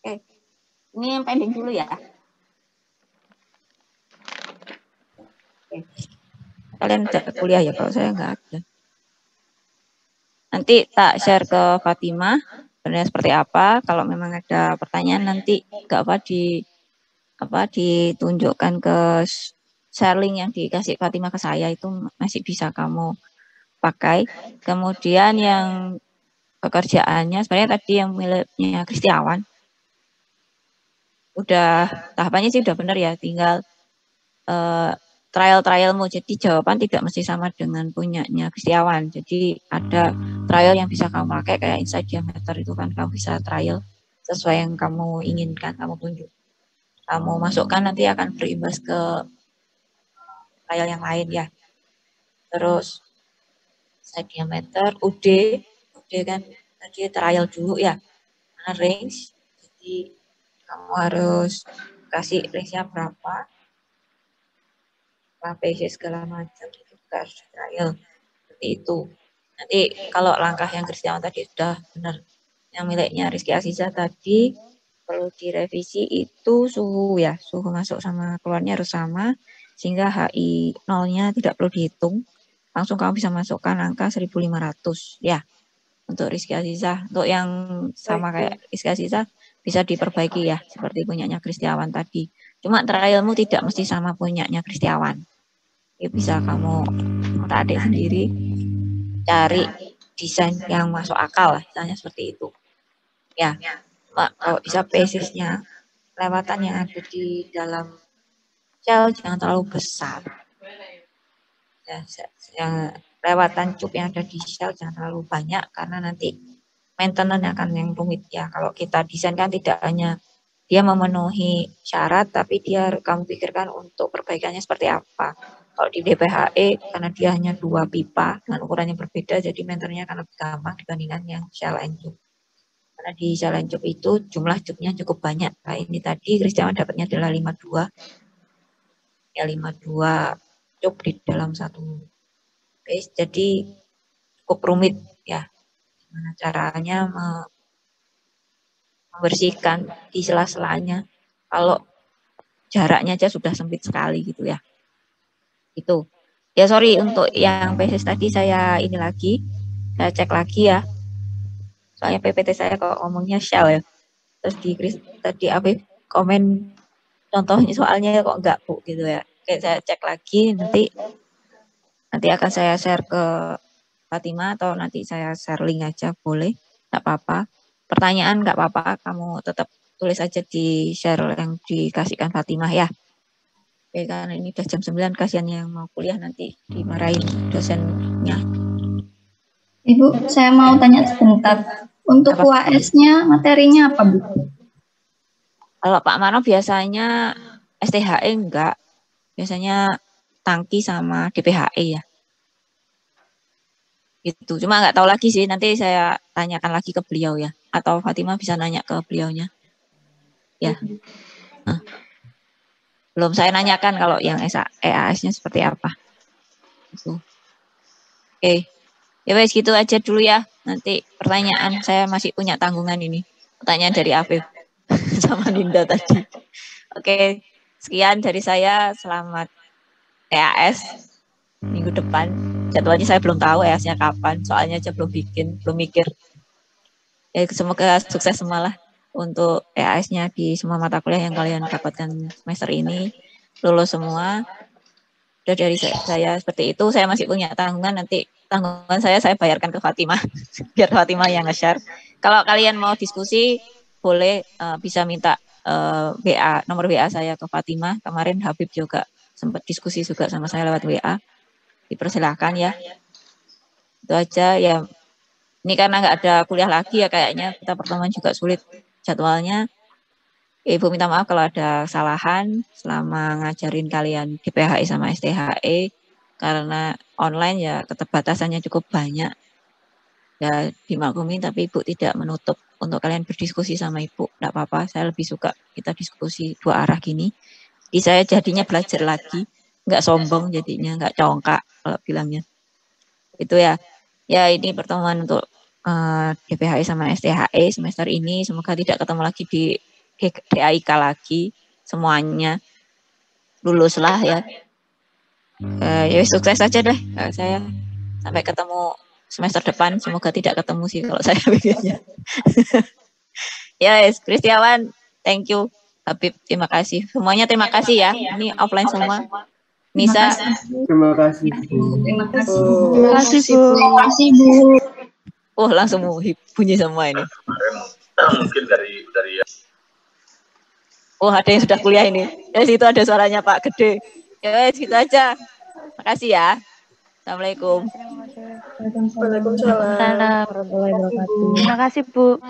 Oke, ini yang pending dulu ya. Oke. Kalian ada kuliah ya, kalau saya nggak ada. Nanti tak share ke Fatima, sebenarnya seperti apa. Kalau memang ada pertanyaan nanti nggak ditunjukkan ke share link yang dikasih Fatima ke saya itu masih bisa kamu pakai. Kemudian yang pekerjaannya sebenarnya tadi yang miliknya Kristiawan. Udah tahapannya sih udah benar ya, tinggal trialmu. Jadi jawaban tidak mesti sama dengan punyanya Kristiawan. Jadi ada trial yang bisa kamu pakai kayak inside diameter itu kan kamu bisa trial sesuai yang kamu inginkan, kamu tunjuk. Kamu masukkan nanti akan berimbas ke trial yang lain ya. Terus inside diameter, UD kan tadi trial dulu ya. Mana range. Jadi kamu harus kasih range-nya berapa. PC segala macam itu juga harus trial seperti itu. Nanti kalau langkah yang Kristiawan tadi sudah benar, yang miliknya Rizky Aziza tadi perlu direvisi itu suhu ya, suhu masuk sama keluarnya harus sama sehingga HI 0-nya tidak perlu dihitung, langsung kamu bisa masukkan angka 1500 ya untuk Rizky Aziza. Untuk yang sama kayak Rizky Aziza bisa diperbaiki ya seperti punyanya Kristiawan tadi. Cuma trialmu tidak mesti sama punyanya Kristiawan. Ya, bisa kamu adik sendiri cari desain yang masuk akal lah, misalnya seperti itu ya. Kalau bisa basisnya lewatan yang ada di dalam shell jangan terlalu besar ya, yang lewatan cup yang ada di shell jangan terlalu banyak karena nanti maintenance akan yang rumit ya. Kalau kita desain kan tidak hanya dia memenuhi syarat tapi dia kamu pikirkan untuk perbaikannya seperti apa. Kalau di DPHE karena dia hanya 2 pipa dengan ukuran yang berbeda jadi maintenance-nya akan lebih gampang dibandingkan yang shell and tube. Karena di shell and tube itu jumlah tube-nya cukup banyak. Nah, ini tadi Kristiawan dapatnya adalah 52. Ya 52 tube di dalam satu base jadi cukup rumit ya. Gimana caranya membersihkan di sela-selanya kalau jaraknya aja sudah sempit sekali gitu ya. Itu. Ya sorry untuk yang basis tadi saya ini lagi, saya cek lagi ya. Soalnya PPT saya kok ngomongnya shell ya. Terus tadi Afif komen contohnya soalnya kok enggak Bu gitu ya. Oke, saya cek lagi nanti akan saya share ke Fatima atau nanti saya share link aja boleh, enggak apa-apa. Pertanyaan enggak apa-apa, kamu tetap tulis aja di share yang dikasihkan Fatimah ya. Oke, karena ini udah jam 9, kasihan yang mau kuliah nanti dimarahin dosennya. Ibu, saya mau tanya sebentar. Untuk UAS-nya materinya apa, Bu? Kalau Pak Mano biasanya STHE enggak. Biasanya tangki sama DPHE ya. Gitu. Cuma enggak tahu lagi sih, nanti saya tanyakan lagi ke beliau ya. Atau Fatimah bisa nanya ke beliaunya. Ya. Nah. Belum saya nanyakan kalau yang EAS-nya seperti apa. Gitu. Oke. Ya wes gitu aja dulu ya. Nanti pertanyaan saya masih punya tanggungan ini. Pertanyaan dari Afif sama Linda tadi. Oke. Sekian dari saya. Selamat EAS minggu depan. Jadwalnya saya belum tahu EAS-nya kapan. Soalnya aja belum mikir. Ya semoga sukses semua lah. untuk EAS-nya di semua mata kuliah yang kalian dapatkan semester ini. Lulus semua. Udah dari saya seperti itu. Saya masih punya tanggungan, nanti tanggungan saya bayarkan ke Fatimah. Biar Fatimah yang nge-share. Kalau kalian mau diskusi, boleh bisa minta nomor WA saya ke Fatimah. Kemarin Habib juga sempat diskusi juga sama saya lewat WA. Dipersilahkan ya. Itu aja ya. Ini karena nggak ada kuliah lagi ya kayaknya kita pertemuan juga sulit jadwalnya. Ibu minta maaf kalau ada kesalahan selama ngajarin kalian di PHI sama STHE karena online ya keterbatasannya cukup banyak. Ya dimaklumi, tapi Ibu tidak menutup untuk kalian berdiskusi sama Ibu. Nggak apa-apa, saya lebih suka kita diskusi dua arah gini. Jadi saya jadinya belajar lagi, nggak sombong jadinya, nggak congkak kalau bilangnya. Itu ya. Ya ini pertemuan untuk DPHI sama STHE semester ini. Semoga tidak ketemu lagi di DAIK lagi. Semuanya luluslah ya. Ya sukses saja deh saya. Sampai ketemu semester depan. Semoga tidak ketemu sih kalau saya pikirnya. Ya Kristiawan, thank you. Habib, terima kasih. Semuanya terima kasih ya. Ini offline semua. Nisa. Terima kasih. Terima kasih. Terima kasih, Bu. Terima kasih, Bu. Oh, langsung bunyi semua ini. Mungkin dari Oh, ada yang sudah kuliah ini. Ya, situ ada suaranya Pak Gede. Ya, gitu aja. Makasih ya. Assalamualaikum. Waalaikumsalam. Terima kasih, Bu.